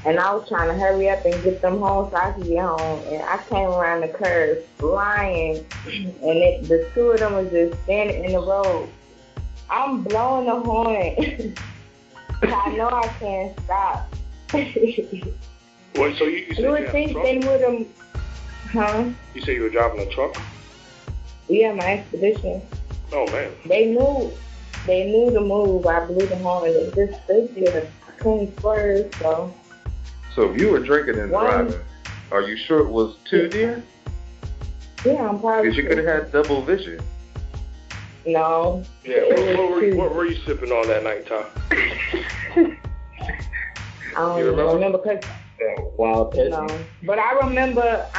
And I was trying to hurry up and get them home so I could get home. And I came around the curve flying, and the two of them was just standing in the road. I'm blowing the horn. I know I can't stop. What? So you said you would think they would have, huh? You said you were driving a truck? Yeah, my Expedition. Oh man. They knew the move. I blew the horn. It just stood there. I couldn't swerve, so. So if you were drinking and driving, are you sure it was 2 deer? Yeah, I'm probably. Because you could have had double vision. No. Yeah, what were you sipping on that night, Ty? I don't remember because. Wild no, but I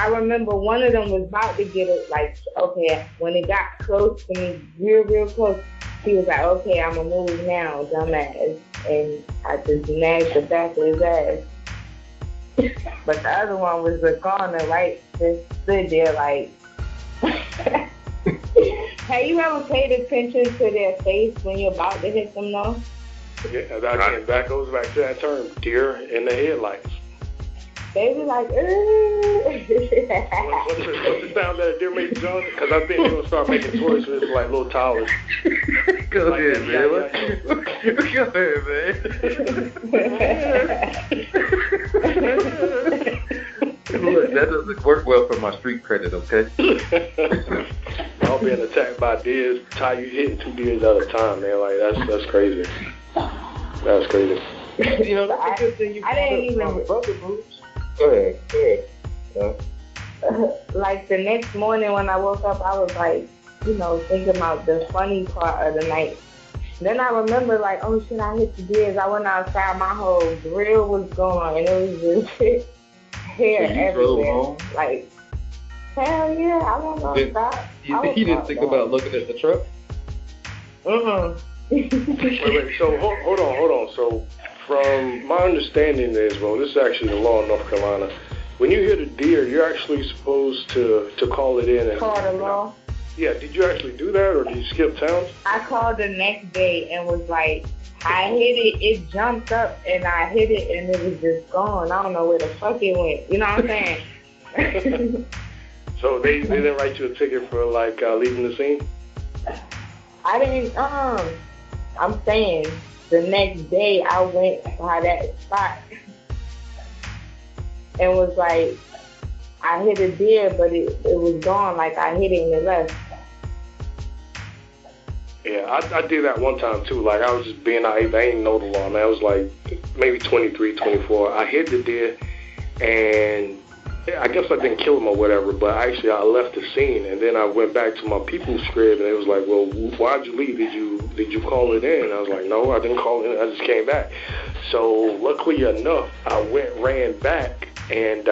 remember one of them was about to get it. Like, okay, when it got close to me, real close, he was like, "Okay, I'm gonna move now, dumbass," and I just nagged the back of his ass. But the other one was a corner, right? Just stood there like. Have you ever paid attention to their face when you're about to hit them, though? Yeah, that goes back to that term, deer in the headlights. They be like, What's the sound that a deer makes, John? Because I think they're going to start making toys for this, like, little towers. Go ahead, man. Go ahead, man. Look, that doesn't work well for my street credit, okay? Y'all being attacked by deers, Ty, you hitting 2 deers at a time, man. Like, that's crazy. That's crazy. You know, that's a good thing you I didn't even... Go ahead. Yeah. Like the next morning when I woke up, I was like, thinking about the funny part of the night. Then I remember like, oh shit, I hit the deers. I went outside, my whole grill was gone, and it was just hair everywhere. Like, hell yeah, I wasn't gonna stop. You didn't think about looking at the truck? Wait. So hold on. So. From my understanding is, well, this is actually the law in North Carolina. When you hit a deer, you're actually supposed to call it in. Call the law? Yeah, did you actually do that, or did you skip towns? I called the next day and was like, I hit it jumped up, and I hit it, and it was just gone. I don't know where the fuck it went. You know what I'm saying? So they didn't write you a ticket for, like, leaving the scene? I didn't, I'm saying... The next day, I went by that spot and was like, I hit a deer, but it was gone. Like, I hit it and it left. Yeah, I did that one time, too. Like, I was just being naive. I ain't know the law, man. I was like maybe 23, 24. I hit the deer, and I guess I didn't kill him or whatever, but actually I left the scene, and then I went back to my people's crib, and it was like, well, why'd you leave? Did you call it in? And I was like, no, I didn't call it in. I just came back. So luckily enough, I ran back, and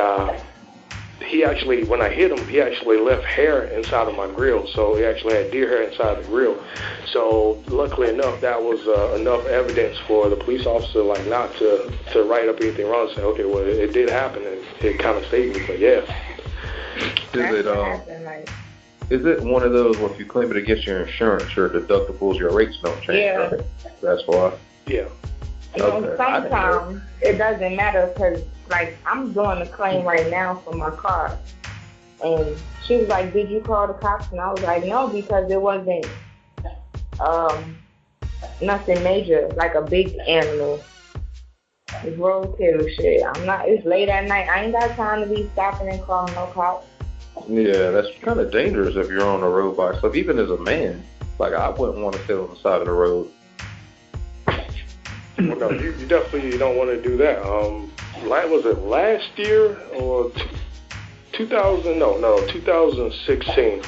he actually, when I hit him, he actually left hair inside of my grill. So he actually had deer hair inside the grill. So luckily enough, that was enough evidence for the police officer, like, not to write up anything wrong and say, okay, well, it did happen, and it kind of saved me. But yeah. Is it one of those where if you claim it against your insurance, your deductibles, your rates don't change? Yeah. Right? That's why. Yeah. Sometimes it doesn't matter because, like, I'm doing a claim right now for my car. And she was like, did you call the cops? And I was like, no, because it wasn't nothing major, like a big animal. It's roadkill shit. It's late at night. I ain't got time to be stopping and calling no cops. Yeah, that's kind of dangerous if you're on a road by yourself. Even as a man, like, I wouldn't want to sit on the side of the road. Well, no, you definitely don't want to do that. Was it last year or 2016?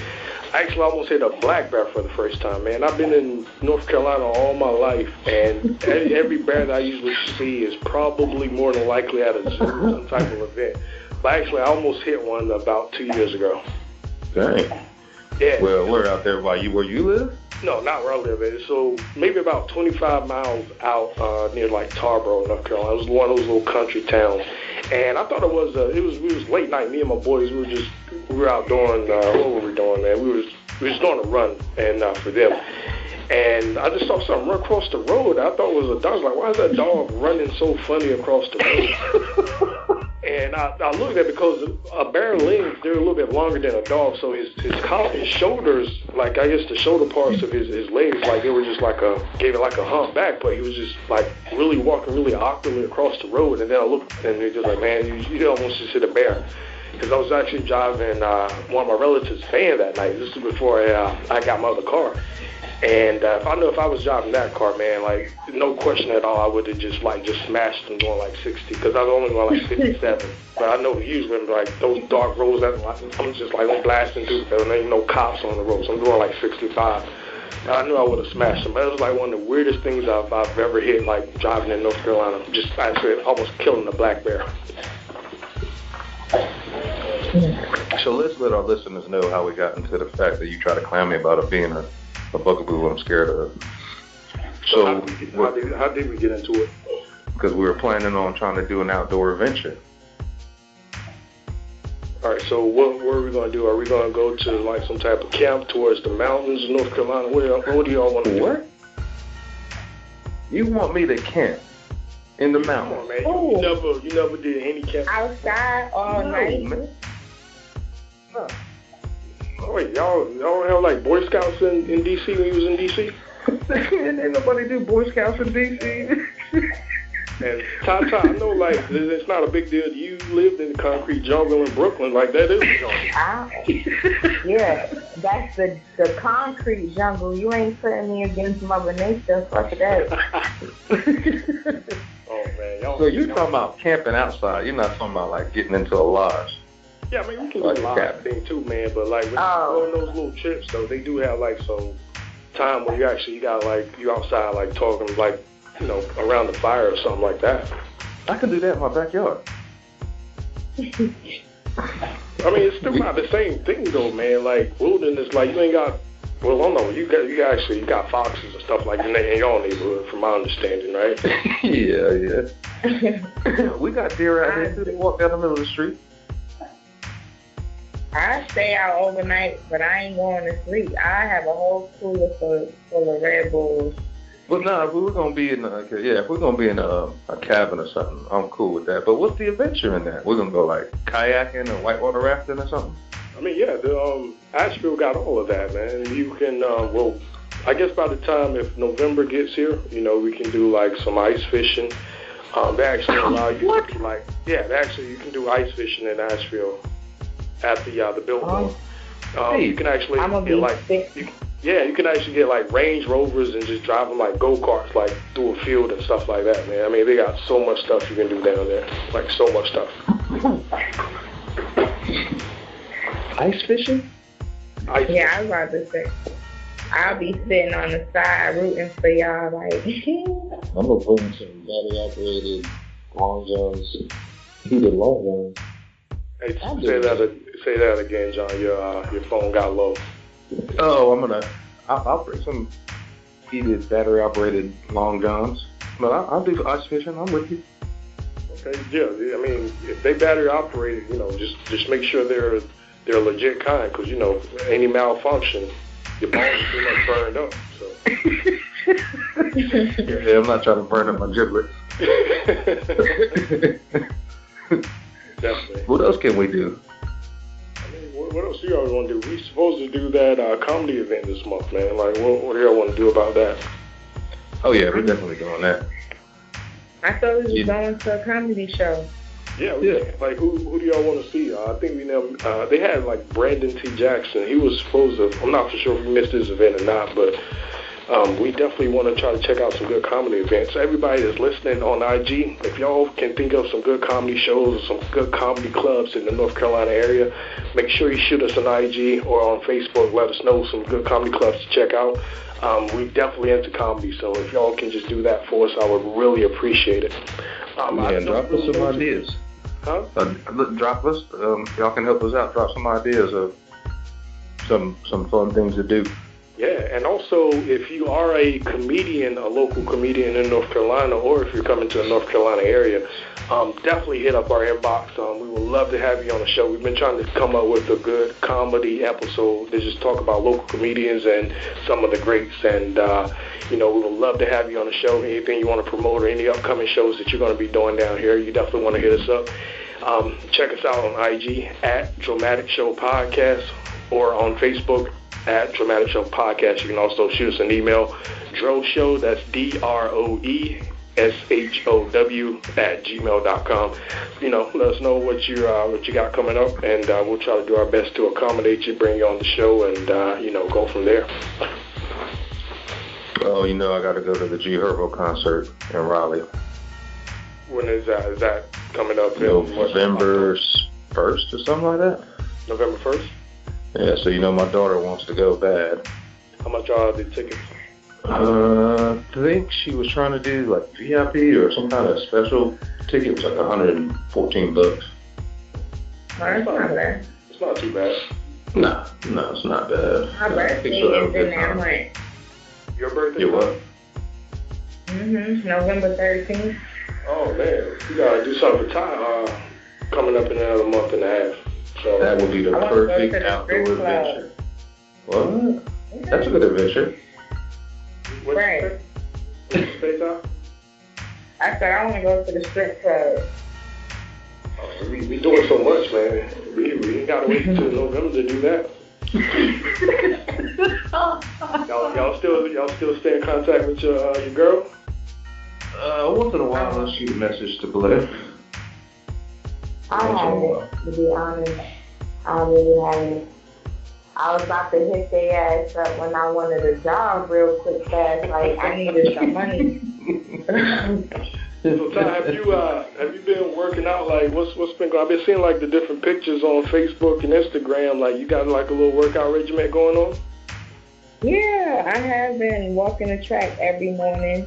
I actually almost hit a black bear for the first time, man. I've been in North Carolina all my life, and every bear that I usually see is probably more than likely at a zoo, some type of event. But actually, I almost hit one about 2 years ago. Dang. Yeah. Well, we're out there by you where you live? No, not where I live at. So maybe about 25 miles out near like Tarboro, North Carolina. It was one of those little country towns. And I thought it was late night. Me and my boys, we were out doing, what were we doing, man? We we was doing a run and for them. And I just saw something run across the road. I thought it was a dog. I was like, why is that dog running so funny across the road? And I looked at it because a bear legs, they're a little bit longer than a dog. So his shoulders, like I guess the shoulder parts of his legs, like they were just gave it like a hump back. But he was just like really walking really awkwardly across the road. And then I looked and it was just like, man, you almost just hit a bear. Because I was actually driving one of my relatives' van that night. This is before I got my other car. And if I was driving that car, man, like no question at all, I would have just smashed them going like 60, because I was only going like 57. But I know usually like those dark roads, I'm just like I'm blasting through because there ain't no cops on the road, so I'm doing like 65. And I knew I would have smashed them, but it was like one of the weirdest things I've ever hit, like driving in North Carolina, just actually almost killing a black bear. So let's let our listeners know how we got into the fact that you try to clown me about it being a bugaboo I'm scared of. So how did we get into it? Because we were planning on trying to do an outdoor adventure. All right, so what are we going to do? Are we going to go to like some type of camp towards the mountains of North Carolina? What do y'all want to do? What? You want me to camp in the mountains? Come on, man. You never did any camp outside all night. Man. Huh. Oh, wait, y'all don't have like Boy Scouts in D.C. when you was in D.C.? Ain't nobody do Boy Scouts in D.C. And Tata, I know like it's not a big deal. You lived in the concrete jungle in Brooklyn, like that is a jungle. Yeah, that's the concrete jungle. You ain't putting me against Mother Nature. Fuck that. Oh man, so you talking about camping outside? You're not talking about like getting into a lodge? Yeah, I mean, we can do a live thing too, man, but like when you go on those little trips, though, they do have like some time where you got like, you outside like talking like, you know, around the fire or something like that. I can do that in my backyard. I mean, it's still not the same thing though, man. Like wilderness, like you ain't got, well, I don't know, you got foxes and stuff like that in your neighborhood, from my understanding, right? Yeah. We got deer out here too. They walk down the middle of the street. I stay out overnight, but I ain't going to sleep. I have a whole cooler full of Red Bulls. Well, nah, if we're gonna be in a cabin or something, I'm cool with that. But what's the adventure in that? We're gonna go like kayaking or whitewater rafting or something? I mean, yeah, the Asheville got all of that, man. You can, well, I guess by the time if November gets here, you know, we can do like some ice fishing. They actually allow you to like, yeah, you can do ice fishing in Asheville at the Billboard. You can actually get like, you can actually get like Range Rovers and just drive them like go-karts like through a field and stuff like that, man. I mean, they got so much stuff you can do down there, like so much stuff. Ice fishing? Yeah, I was about to say. I'll be sitting on the side rooting for y'all, like. I'm gonna put in some battery-operated long johns, heated long johns. Hey, say that again, John. Your phone got low. Oh, I'll bring some heated battery-operated long johns. But I'll do ice fishing. I'm with you. Okay, yeah. I mean, if they battery operated, you know, just make sure they're legit kind, because you know any malfunction, your bones are pretty much burned up. So. Yeah, I'm not trying to burn up my giblets. Definitely. What else can we do? I mean, what else do y'all want to do? We supposed to do that comedy event this month, man. Like, what do y'all want to do about that? Oh yeah, we're definitely doing that. I thought we was going to a comedy show. Yeah. Like, who do y'all want to see? I think we know. They had like Brandon T. Jackson. He was supposed to. I'm not for sure if we missed this event or not, but we definitely want to try to check out some good comedy events. Everybody that's listening on IG, if y'all can think of some good comedy shows or some good comedy clubs in the North Carolina area, make sure you shoot us on IG or on Facebook. Let us know some good comedy clubs to check out. We definitely into comedy, so if y'all can just do that for us, I would really appreciate it. Drop us some ideas. Huh? Drop us. Y'all can help us out. Drop some ideas of some fun things to do. Yeah, and also if you are a comedian, a local comedian in North Carolina, or if you're coming to the North Carolina area, definitely hit up our inbox. We would love to have you on the show. We've been trying to come up with a good comedy episode to just talk about local comedians and some of the greats. And, we would love to have you on the show. Anything you want to promote or any upcoming shows that you're going to be doing down here, you definitely want to hit us up. Check us out on IG at Dramatic Show Podcast or on Facebook at Dramatic Show Podcast. You can also shoot us an email, droshow, that's DROESHOW @gmail.com. Let us know what you got coming up, and we'll try to do our best to accommodate you, bring you on the show, and go from there. Oh, I got to go to the G Herbo concert in Raleigh. When is that? Is that coming up? November 1st or something like that. November 1st? Yeah, so my daughter wants to go bad. How much are the tickets? I think she was trying to do like VIP or some kind of special ticket. It was like $114. Oh, that's not bad. It's not too bad. No, it's not bad. My birthday is in that month. Your birthday? Your what? November 13th. Oh man, you gotta do something for Ty coming up in another month and a half. So that would be the perfect outdoor adventure. What? That's a good adventure. Right. What'd you say, Ty? I said I want to go to the strip club. Oh, we doing so much, man. We ain't gotta wait until November to do that. y'all still stay in contact with your girl? Once in a while, I'll shoot a message to Blair. I haven't, to be honest. I really haven't. I was about to hit their ass up when I wanted a job real quick fast. Like, I needed some money. So, Ty, have you been working out? Like, what's been going on? I've been seeing, like, the different pictures on Facebook and Instagram. Like, you got, like, a little workout regimen going on? Yeah, I have been walking the track every morning.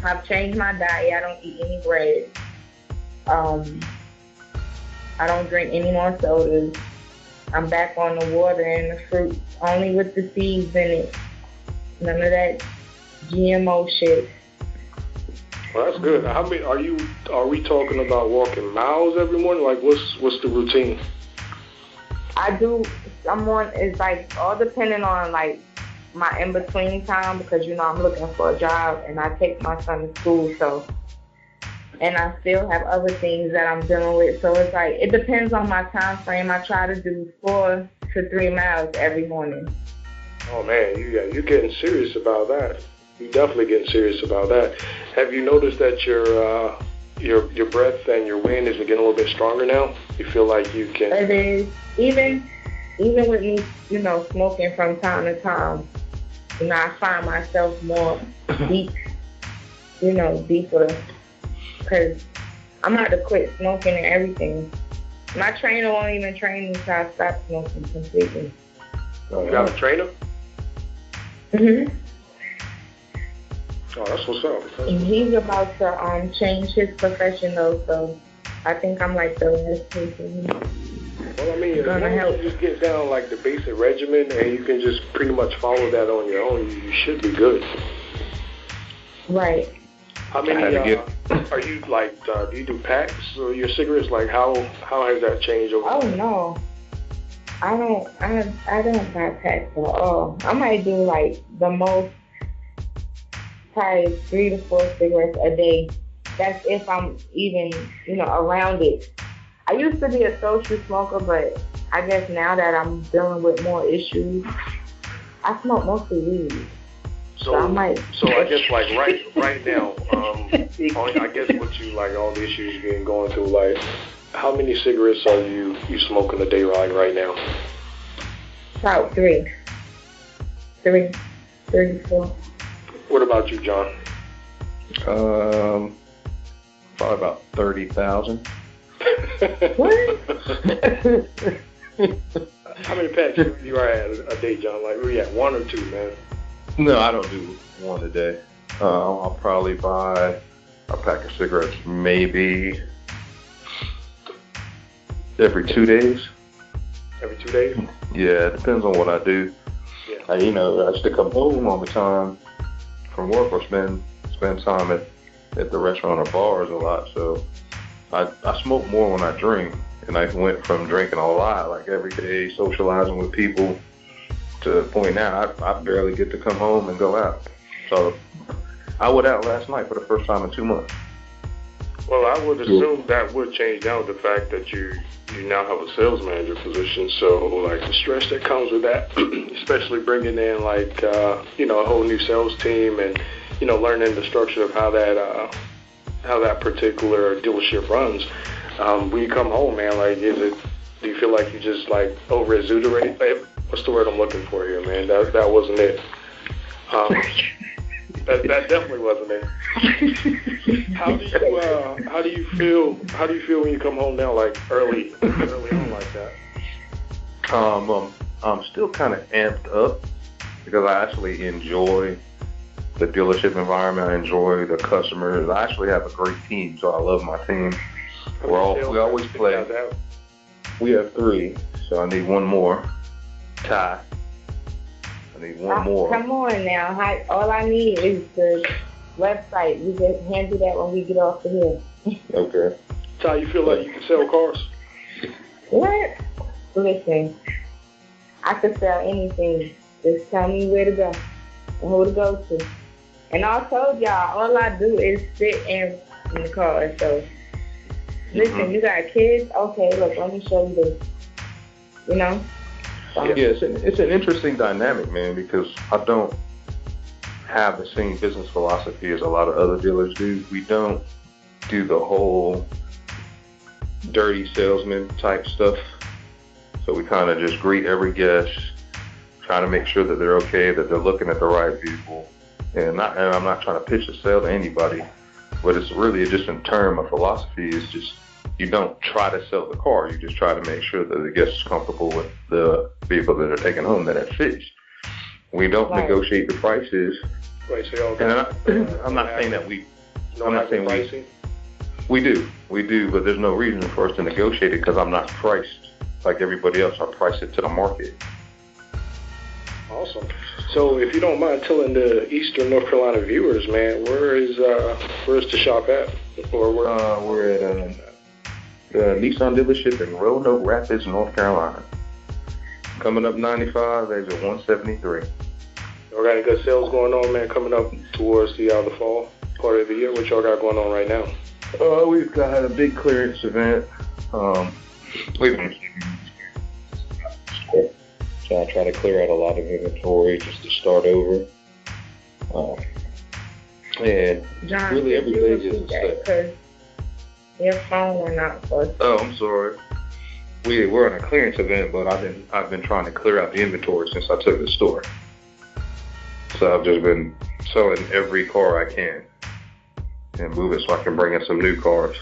I've changed my diet. I don't eat any bread. I don't drink any more sodas. I'm back on the water and the fruit, only with the seeds in it. None of that GMO shit. Well, that's good. How many are we talking about walking miles every morning? Like, what's the routine? I do. It's like all depending on like my in between time because I'm looking for a job and I take my son to school, so. And I still have other things that I'm dealing with. So it's like, it depends on my time frame. I try to do 4 to 3 miles every morning. Oh man, you're getting serious about that. You're definitely getting serious about that. Have you noticed that your breath and your wind is getting a little bit stronger now? You feel like you can... It is. Even with me, smoking from time to time, I find myself more deeper. Because I'm about to quit smoking and everything. My trainer won't even train me until I stop smoking completely. Oh, you got a trainer? Mm-hmm. Oh, that's what's up. He's about to change his profession though, so I think I'm like the last person. Well, I mean, as long as you just get down like the basic regimen and you can just pretty much follow that on your own, you should be good. Right. How many are you like? Do you do packs or your cigarettes? Like how has that changed over? Oh no, I don't buy packs at all. I might do like the most, probably 3 to 4 cigarettes a day. That's if I'm even around it. I used to be a social smoker, but I guess now that I'm dealing with more issues, I smoke mostly weed. So I guess like right now, I guess what you like all the issues you've been going through, like how many cigarettes are you smoking a day like right now? About 3 to 4. What about you, John? Probably about 30,000. What? How many packs you are at a day, John? Like were you at 1 or 2, man? No, I don't do 1 a day. I'll probably buy a pack of cigarettes maybe every 2 days. Every 2 days? Yeah, it depends on what I do. Yeah. I used to come home all the time from work or spend time at the restaurant or bars a lot. So I smoke more when I drink, and I went from drinking a lot, like every day, socializing with people, to the point now I barely get to come home and go out. So I went out last night for the first time in 2 months. Well, I would assume that would change now with the fact that you now have a sales manager position. So, like, the stress that comes with that, especially bringing in, like, a whole new sales team and, learning the structure of how that particular dealership runs. When you come home, man, like, do you feel like you just, like, over-exuberate? What's the word I'm looking for here, man? That wasn't it. That definitely wasn't it. How do you feel when you come home now, like early on like that? I'm still kind of amped up because I actually enjoy the dealership environment. I enjoy the customers. I actually have a great team, so I love my team. We always play. We have 3, so I need one more. Ty. I need one more. Come on now. All I need is the website. We just handle that when we get off of here. Okay. Ty, you feel like you can sell cars? What? Listen, I could sell anything. Just tell me where to go and who to go to. And I told y'all, all I do is sit in the car. So, listen, you got kids? Okay, look, let me show you this. So. Yeah, it's an interesting dynamic, man, because I don't have the same business philosophy as a lot of other dealers do. We don't do the whole dirty salesman type stuff. So we kind of just greet every guest, trying to make sure that they're okay, that they're looking at the right vehicle. And I'm not trying to pitch a sale to anybody, but it's really just in term of philosophy. It's just, you don't try to sell the car. You just try to make sure that the guest is comfortable with the vehicle that they're taking home, that it fits. We don't negotiate the prices. Right, so I'm not saying that we. I'm not saying pricing. We do, but there's no reason for us to negotiate it because I'm not priced like everybody else. I price it to the market. Awesome. So, if you don't mind telling the Eastern North Carolina viewers, man, where's the shop at? Or where? We're at the Nissan dealership in Roanoke Rapids, North Carolina. Coming up 95, exit 173. Y'all got any good sales going on, man, coming up towards the fall part of the year? What y'all got going on right now? We've got a big clearance event. We've been so I try to clear out a lot of inventory just to start over. And John, really everything is because your phone went out first. Oh, I'm sorry. We're on a clearance event, but I've been trying to clear out the inventory since I took the store. So I've just been selling every car I can and move it so I can bring in some new cars.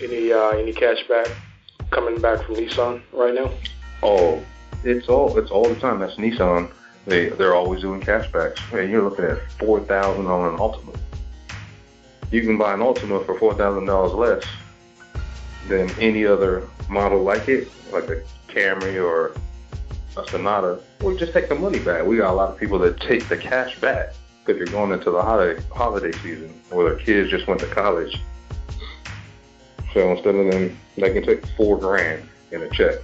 Any cash back coming back from Nissan right now? Oh, it's all the time. That's Nissan. They're always doing cashbacks. Man, you're looking at $4,000 on an Altima. You can buy an Altima for $4,000 less than any other model like it, like a Camry or a Sonata. We just take the money back. We got a lot of people that take the cash back because you're going into the holiday season, or their kids just went to college. So instead of them, they can take $4,000 in a check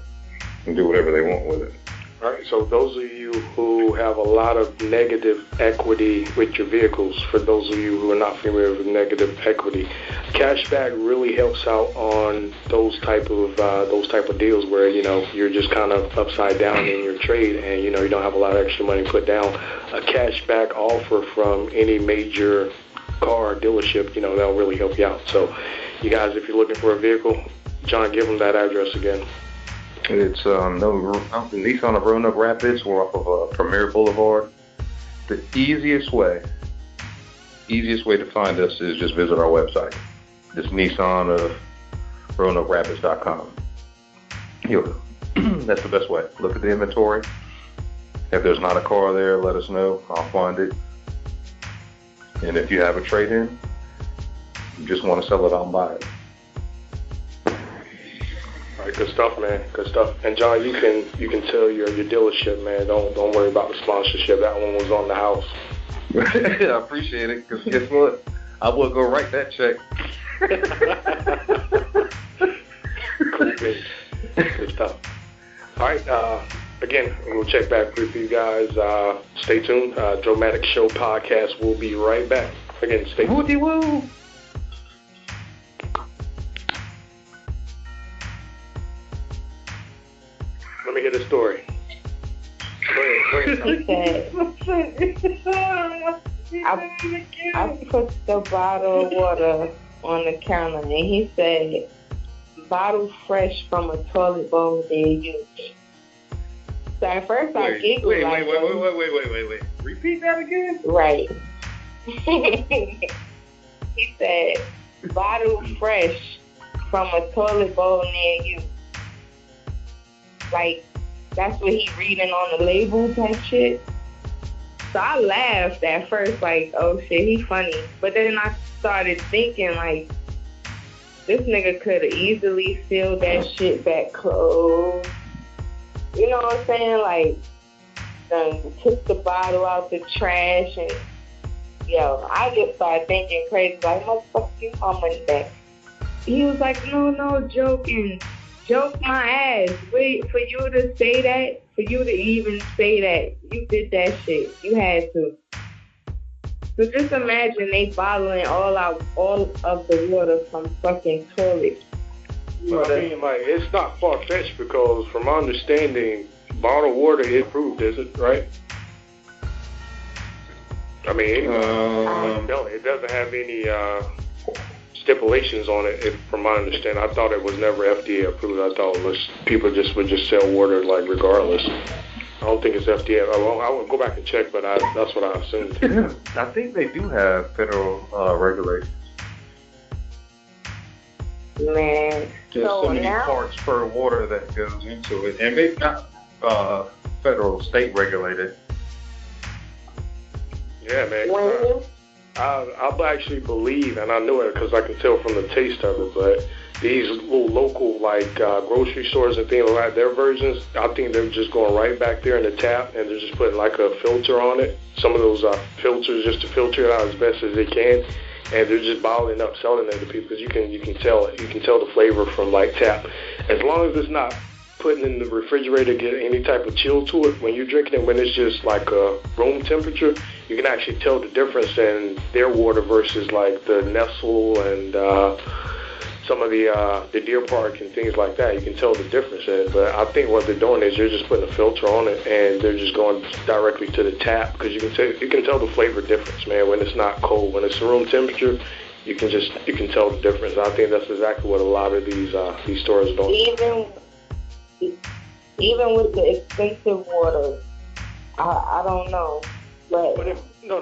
and do whatever they want with it. All right, so those of you who have a lot of negative equity with your vehicles, for those of you who are not familiar with negative equity, cashback really helps out on those type of deals where you're just kind of upside down in your trade and you don't have a lot of extra money put down. A cashback offer from any major car dealership, that'll really help you out. So, you guys, if you're looking for a vehicle, John, give them that address again. It's Nissan of Roanoke Rapids. We're off of Premier Boulevard. The easiest way to find us is just visit our website. It's Nissan of RoanokeRapids.com. That's the best way. Look at the inventory. If there's not a car there, let us know. I'll find it. And if you have a trade-in, you just want to sell it, I'll buy it. All right, good stuff, man. Good stuff. And John, you can tell your dealership, man. Don't worry about the sponsorship. That one was on the house. I appreciate it. Cause guess what? I will go write that check. Cool, good stuff. All right. Again, we'll check back with you guys. Stay tuned. Dramatic Show podcast will be right back. Again, stay tuned. Woo-dee-woo. Let me hear the story. Go ahead. I put the bottle of water on the counter, and he said, bottle fresh from a toilet bowl they used. So at first I giggled. Wait. Repeat that again? Right. He said, bottle fresh from a toilet bowl near you. Like, that's what he reading on the label type shit. So I laughed at first, like, oh shit, he funny. But then I started thinking, like, this nigga could have easily sealed that shit back closed. You know what I'm saying? Like, took the bottle out the trash and, yo, I just started thinking crazy, like, motherfucker, give my money back. He was like, no, joking. Joke my ass. Wait, for you to say that, for you to even say that, you did that shit. You had to. So just imagine they bottling all of the water from fucking toilet. Well, I mean, like, it's not far-fetched because, from my understanding, bottled water is approved, is it, right? I mean, it doesn't have any stipulations on it, from my understanding. I thought it was never FDA approved. I thought people would just sell water, like, regardless. I don't think it's FDA. I would go back and check, but that's what I assumed. I think they do have federal regulations. Man. There's so many parts per water that goes into it. And maybe not federal, state regulated. Yeah, man. I actually believe, and I know it because I can tell from the taste of it, but these little local, like, grocery stores and things like that, their versions, I think they're just going right back there in the tap, and they're just putting, like, a filter on it. Some of those filters just to filter it out as best as they can, and they're just bottling up, selling it to people, because you can tell it. You can tell the flavor from, like, tap. As long as it's not putting in the refrigerator, get any type of chill to it, when you're drinking it, when it's just, like, room temperature, you can actually tell the difference in their water versus, like, the Nestle and some of the Deer Park and things like that. You can tell the difference in it. But I think what they're doing is they're just putting a filter on it, and they're just going directly to the tap, because you can tell the flavor difference, man, when it's not cold. When it's room temperature, you can tell the difference. I think that's exactly what a lot of these stores are doing. Even with the expensive water, I don't know, but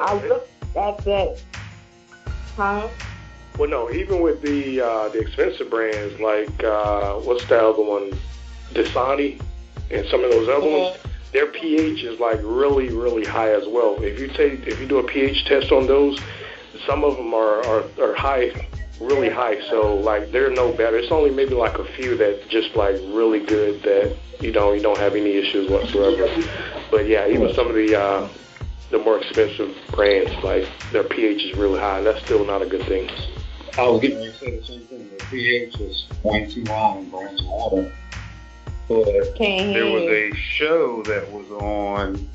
I looked at that, huh? Well, no, even with the expensive brands, like, what's the other one, Dasani, and some of those other ones, their pH is, like, really, really high as well. If you do a pH test on those, some of them are high, really high, so, like, they're no better. It's only maybe, like, a few that just, like, really good that you don't have any issues whatsoever. But, yeah, even some of the more expensive brands, like, their pH is really high, and that's still not a good thing. I was getting ready to say the same thing. The pH is way too high in brands of water. But there was a show that was on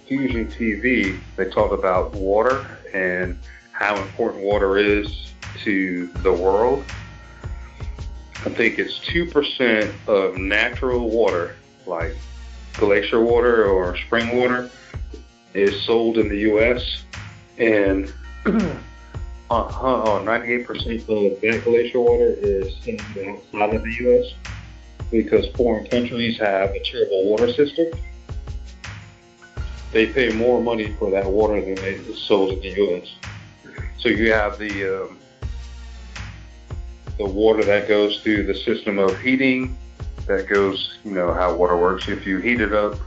Fusion TV. They talked about water and how important water is to the world. I think it's 2% of natural water, like glacier water or spring water, is sold in the U.S. and 98% of that glacier water is sold outside of the U.S. because foreign countries have a terrible water system. They pay more money for that water than is sold in the U.S. So you have the water that goes through the system of heating, that goes, how water works. If you heat it up,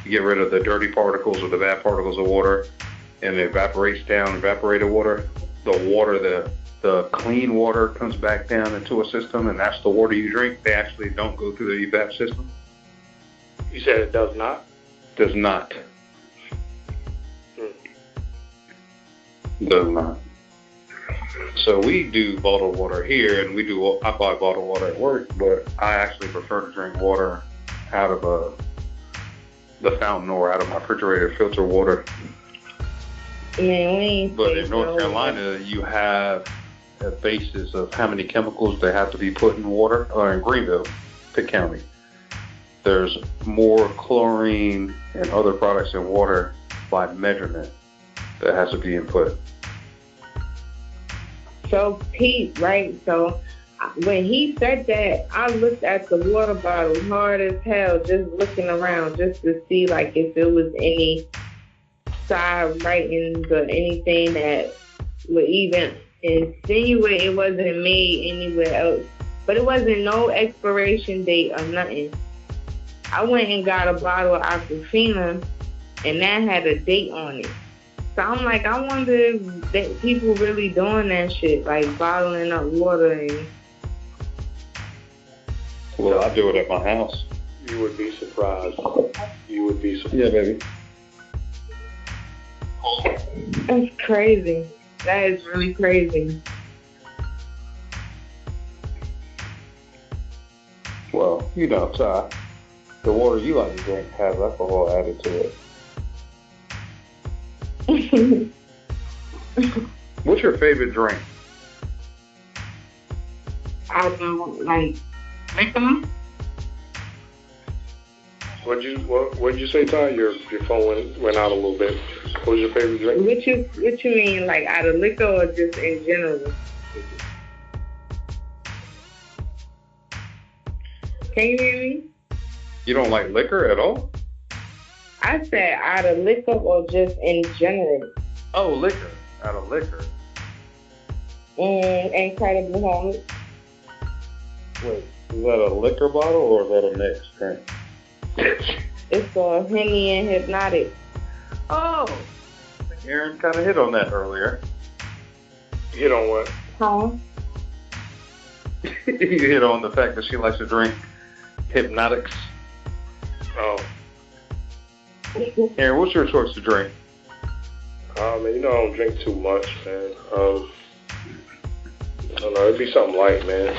you get rid of the dirty particles or the bad particles of water, and it evaporates down evaporated water. The water, the the clean water comes back down into a system, and that's the water you drink. They actually don't go through the evap system. You said it does not? Does not. Does not. So we do bottled water here, and I buy bottled water at work, but I actually prefer to drink water out of the fountain or out of my refrigerator filter water. Yeah, but in North Carolina, you have a basis of how many chemicals they have to be put in water, or in Greenville, Pitt County. There's more chlorine and other products in water by measurement that has to be input. So Pete, right? So when he said that, I looked at the water bottle hard as hell, just looking around just to see like if there was any side writings or anything that would even insinuate it wasn't made anywhere else. But it wasn't no expiration date or nothing. I went and got a bottle of Aquafina, and that had a date on it. So I'm like, I wonder if that people really doing that shit, like bottling up water and... Well, I do it at my house. You would be surprised. You would be surprised. Yeah, baby. That's crazy. That is really crazy. Well, you know, Ty, the water you like to drink has alcohol added to it. What's your favorite drink? I don't like liquor. What'd you say, Ty? Your phone went out a little bit. What was your favorite drink? What you mean, like out of liquor or just in general? Can you hear me? You don't like liquor at all? I said out of liquor or just in general. Oh, liquor. Out of liquor. Incredible Hulk. Wait, is that a liquor bottle or is that a mixed drink? It's a Henny and Hypnotic. Oh! I think Aaron kind of hit on that earlier. Hit on what? Huh? You hit on the fact that she likes to drink Hypnotics. Oh. Aaron, what's your choice to drink? Man, you know I don't drink too much, man. I don't know, it'd be something light, man.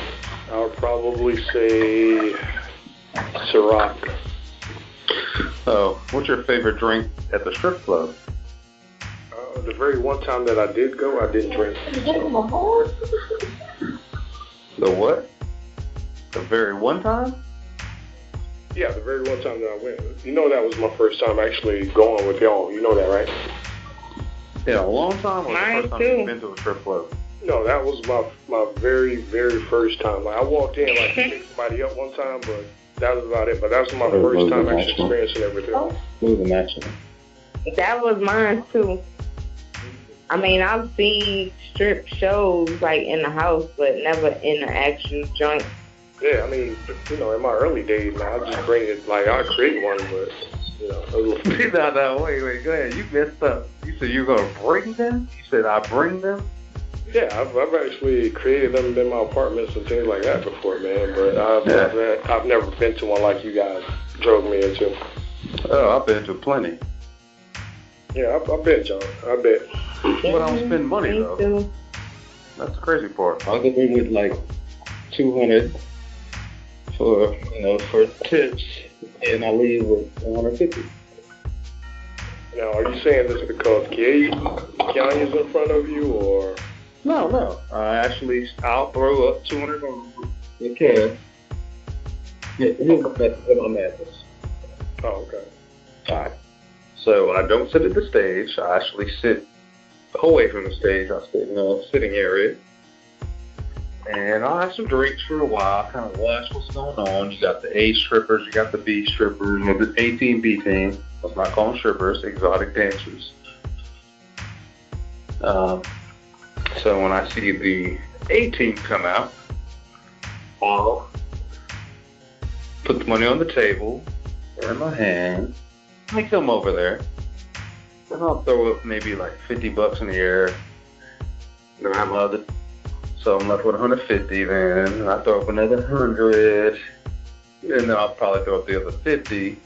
I would probably say Ciroc. Oh, what's your favorite drink at the strip club? The very one time that I did go, I didn't drink. So. The what? The very one time? Yeah, the very one time that I went. You know that was my first time actually going with y'all. You know that, right? Yeah, a long time or Mine the first time too. you've been to a strip club? No, that was my very, very first time. Like I walked in like to pick somebody up one time, but that was about it. But that was my first time actually experiencing everything. Who's the match? That was mine too. I mean, I've seen strip shows like in the house, but never in the actual joint. Yeah, I mean, you know, in my early days, man, I just bring it, like, I create one, but, you know. No, wait, go ahead. You messed up. You said you were going to bring them? You said I bring them? Yeah, I've actually created them in my apartments and things like that before, man, but I've never been to one like you guys drove me into. Oh, I've been to plenty. Yeah, I bet, John. I bet. But I don't spend money, though. That's the crazy part. I'll give him with like 200 for tips, and I leave with 150. Now, are you saying this because Kenya's in front of you, or? No. I'll throw up 200 on You can. Yeah, here's my madness. Oh, okay. All right. So I don't sit at the stage. I actually sit away from the stage. I sit in a sitting area. And I'll have some drinks for a while, kind of watch what's going on. You got the A strippers, you got the B strippers, you got the A team, B team. Let's not call them strippers, exotic dancers. So when I see the A team come out, I'll put the money on the table, in my hand, I come over there, and I'll throw up maybe like $50 in the air. Then I have So I'm left with 150 then, and I throw up another 100, and then I'll probably throw up the other 50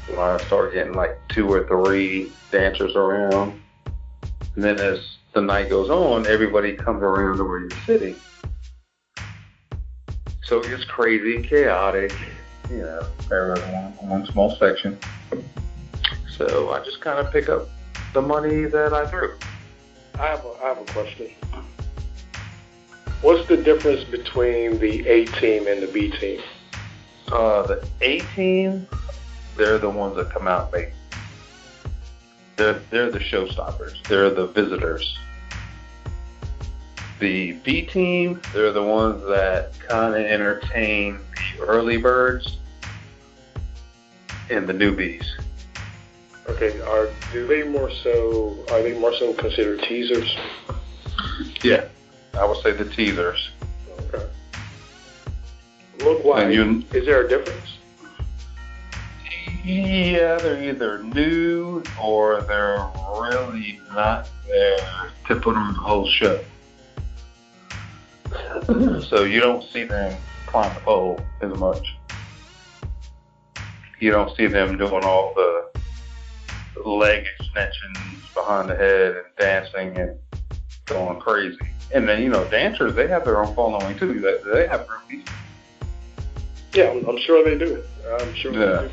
when I start getting like 2 or 3 dancers around. And then as the night goes on, everybody comes around to where you're sitting. So it gets crazy and chaotic, you know, everyone in one small section. So I just kind of pick up the money that I threw. I have a question. What's the difference between the A team and the B team? The A team, they're the ones that come out late. They're the showstoppers. They're the visitors. The B team, they're the ones that kind of entertain the early birds and the newbies. Okay, are they more so considered teasers? Yeah, I would say the teasers. Okay. Look-wise, is there a difference? Yeah, they're either new or they're really not there to put on the whole show. So you don't see them climb the pole as much. You don't see them doing all the leg extensions behind the head and dancing and going crazy. And then, you know, dancers, they have their own following too. They have groupies. Yeah, I'm sure they do. I'm sure they do.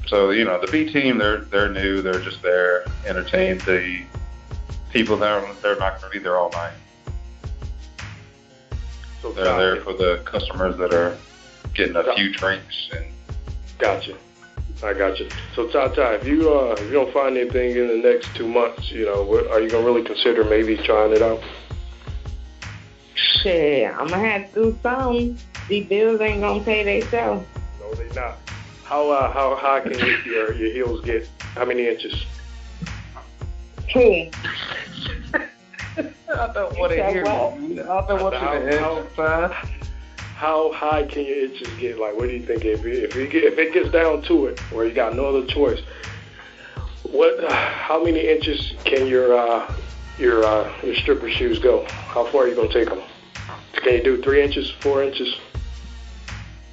So, you know, the B team, they're new. They're just there, entertain the people that they're not going to be there all night. So they're there for the customers that are getting a few drinks. And Gotcha. I got you. So, Tata, if you don't find anything in the next 2 months, you know, are you gonna really consider maybe trying it out? Shit, I'm gonna have to do something. These bills ain't gonna pay themselves. No, they not. How high can your heels get? How many inches? Hey. I don't want to hear. I don't want you to answer. How high can your inches get? Like, what do you think? If it gets down to it, where you got no other choice, how many inches can your stripper shoes go? How far are you gonna take them? Can you do 3 inches, 4 inches?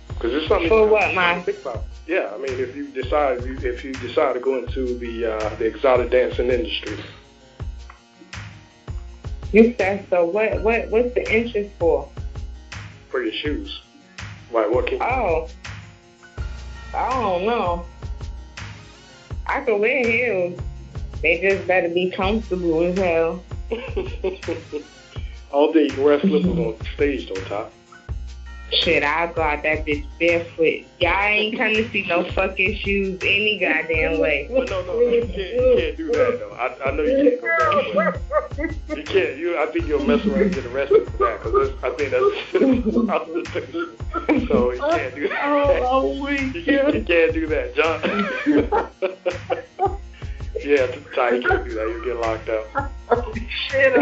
Because there's something for what, man? Think about. Yeah, I mean, if you decide to go into the exotic dancing industry. You said so. What's the inches for? For your shoes. Like, what can you... Oh. I don't know. I can wear heels. They just better be comfortable as hell. All day you can wear slippers on stage on top. Shit, I'll go out that bitch barefoot. Y'all ain't come to see no fucking shoes any goddamn way. Well, no, you can't do that, though. I know you can't go barefoot. You can't. I think you'll mess around and get arrested for that, because I think that's so you can't do that. You can't do that, John. Yeah, Ty, you can't do that. You'll get locked out. Shit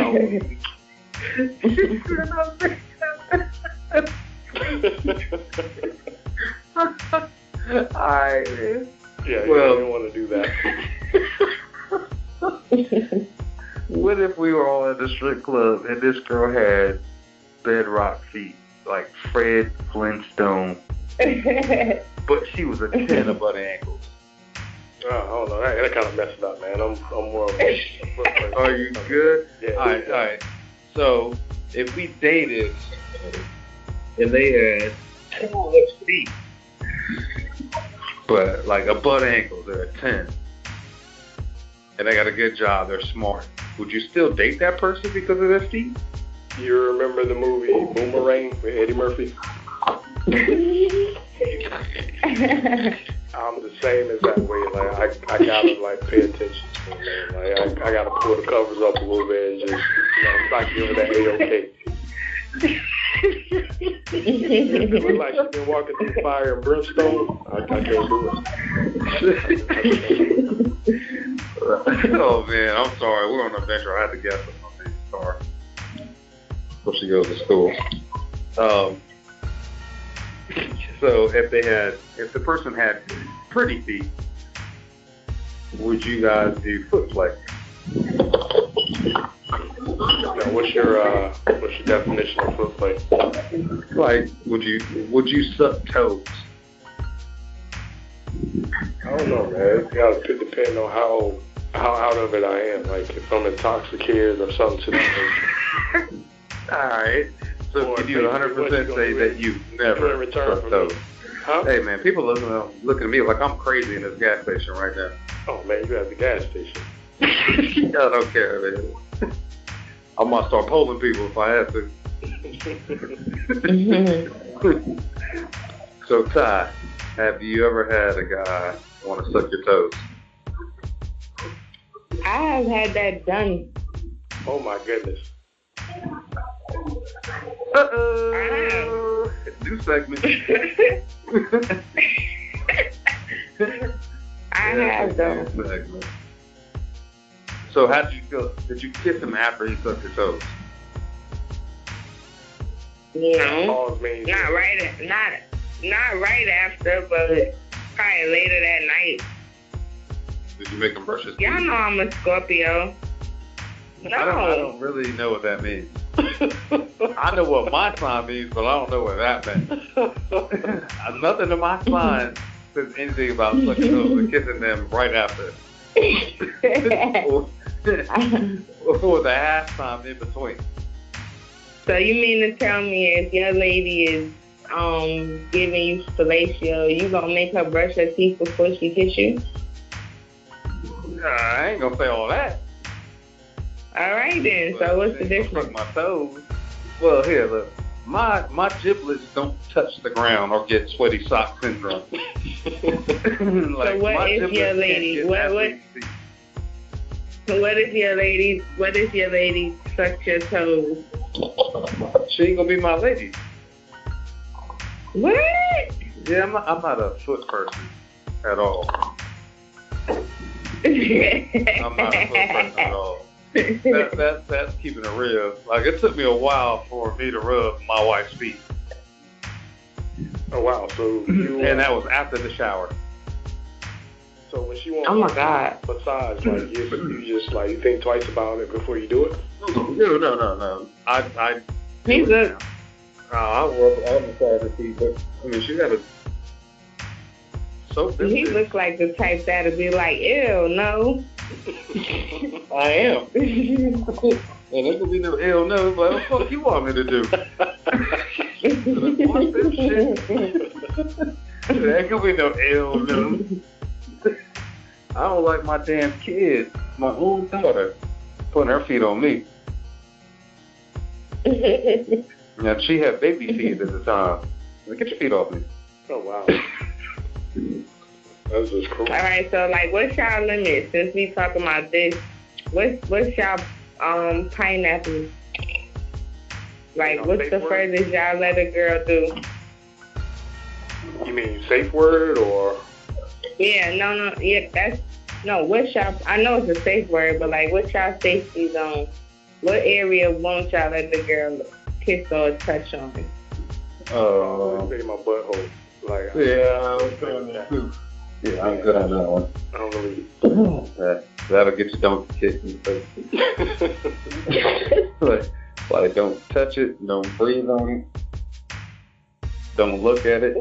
Alright, man. Yeah, you don't want to do that. What if we were all at the strip club and this girl had bedrock feet, like Fred Flintstone, but she was a 10 of butt ankles? Oh, no, that kind of messed up, man. I'm more of a... Are you good? Yeah. All right. So, if we dated and they had 2 feet, but like a butt ankle, they're a 10, and they got a good job, they're smart, would you still date that person because of their feet? You remember the movie Boomerang with Eddie Murphy? I'm the same as that way. Like I gotta pay attention to it, man. Like I gotta pull the covers up a little bit and just not give it that A-OK. It look like she's been walking through fire and brimstone. I can't do it. Oh man, I'm sorry. We're on an adventure. I had to guess on my baby's car before she goes to school. So if the person had pretty feet, would you guys do foot play? Now, what's your definition of foreplay? Like, would you suck toes? I don't know, man. It gotta depend on how out of it I am. Like, if I'm intoxicated or something to that nature. Alright. So can you 100% say that you never sucked toes? Huh? Hey, man, people looking at me like I'm crazy in this gas station right now. Oh, man, you at the gas station. I don't care, man. I might start polling people if I have to. So, Ty, have you ever had a guy want to suck your toes? I have had that done. Oh, my goodness. Uh-oh. New segment. I have though. So how did you feel? Did you kiss him after he sucked your toes? No, not right after, but probably later that night. Did you make him brush his teeth? Y'all know I'm a Scorpio. No. I don't really know what that means. I know what my sign means, but I don't know what that means. Nothing in my sign says anything about sucking toes and kissing them right after. or the half time in between. So you mean to tell me if your lady is giving you fellatio, you gonna make her brush her teeth before she kiss you? I ain't gonna say all that. All right then. But so what's the difference? My toes. Well, here, look. My giblets don't touch the ground or get sweaty sock syndrome. Like, so what if your lady? What if your lady sucks your toes? She ain't gonna be my lady. What? Yeah, I'm not a foot person at all. I'm not a foot person at all. That's keeping it real. Like, it took me a while for me to rub my wife's feet. Oh wow! So and that was after the shower. So when she wants, oh my God, massage, like you just like you think twice about it before you do it. No. He's a. I'll massage her feet, but I mean, she got to. He looks like the type that'll be like, ew, no. I am. And there could be no ew, no. But what the fuck you want me to do? Watch this shit. There could be no ew, no. I don't like my damn kid, my own daughter, putting her feet on me. Now, she had baby feet at the time. Like, get your feet off me. Oh, wow. That's just cool. All right, so, like, what's y'all limit? Since we talking about this, what's y'all pineapple? Like, what's the furthest y'all let a girl do? You mean safe word or? Yeah, what's y'all, I know it's a safe word, but like, what's y'all safety zone? What area won't y'all let the girl kiss or touch on? Say my butthole. Like, I'm good on that one. I don't really. That'll get you donkey kicked in the face. like, don't touch it, don't breathe on it, don't look at it.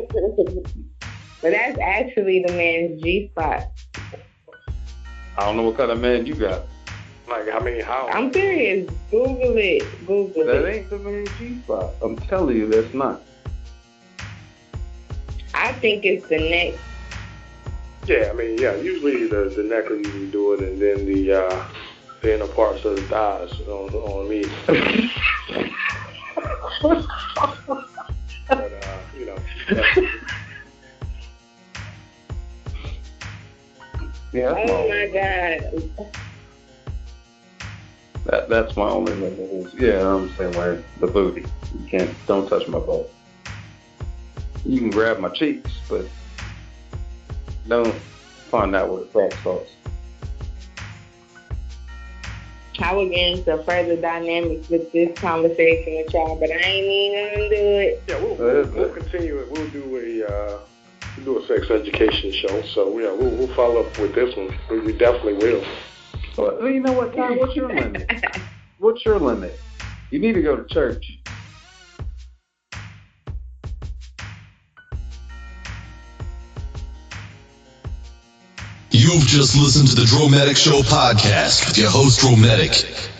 But that's actually the man's G-spot. I don't know what kind of man you got. Like, I mean, how? I'm serious. Google it. That ain't the man's G-spot. I'm telling you, that's not. I think it's the neck. Yeah, I mean, usually the neck will usually do it, and then the inner parts of the thighs on me. But, you know. Yeah. Oh my God. That's my only limit. Yeah, I'm the same way. The booty. Don't touch my butt. You can grab my cheeks, but don't find out where the crack starts. I will get into further dynamics with this conversation with y'all, but I ain't even gonna do it. Yeah, we'll continue it. We'll do a sex education show. So we'll follow up with this one. We definitely will. Well, you know what, Ty? What's your limit? What's your limit? You need to go to church. You've just listened to the Dromedic Show podcast with your host, Dromedic.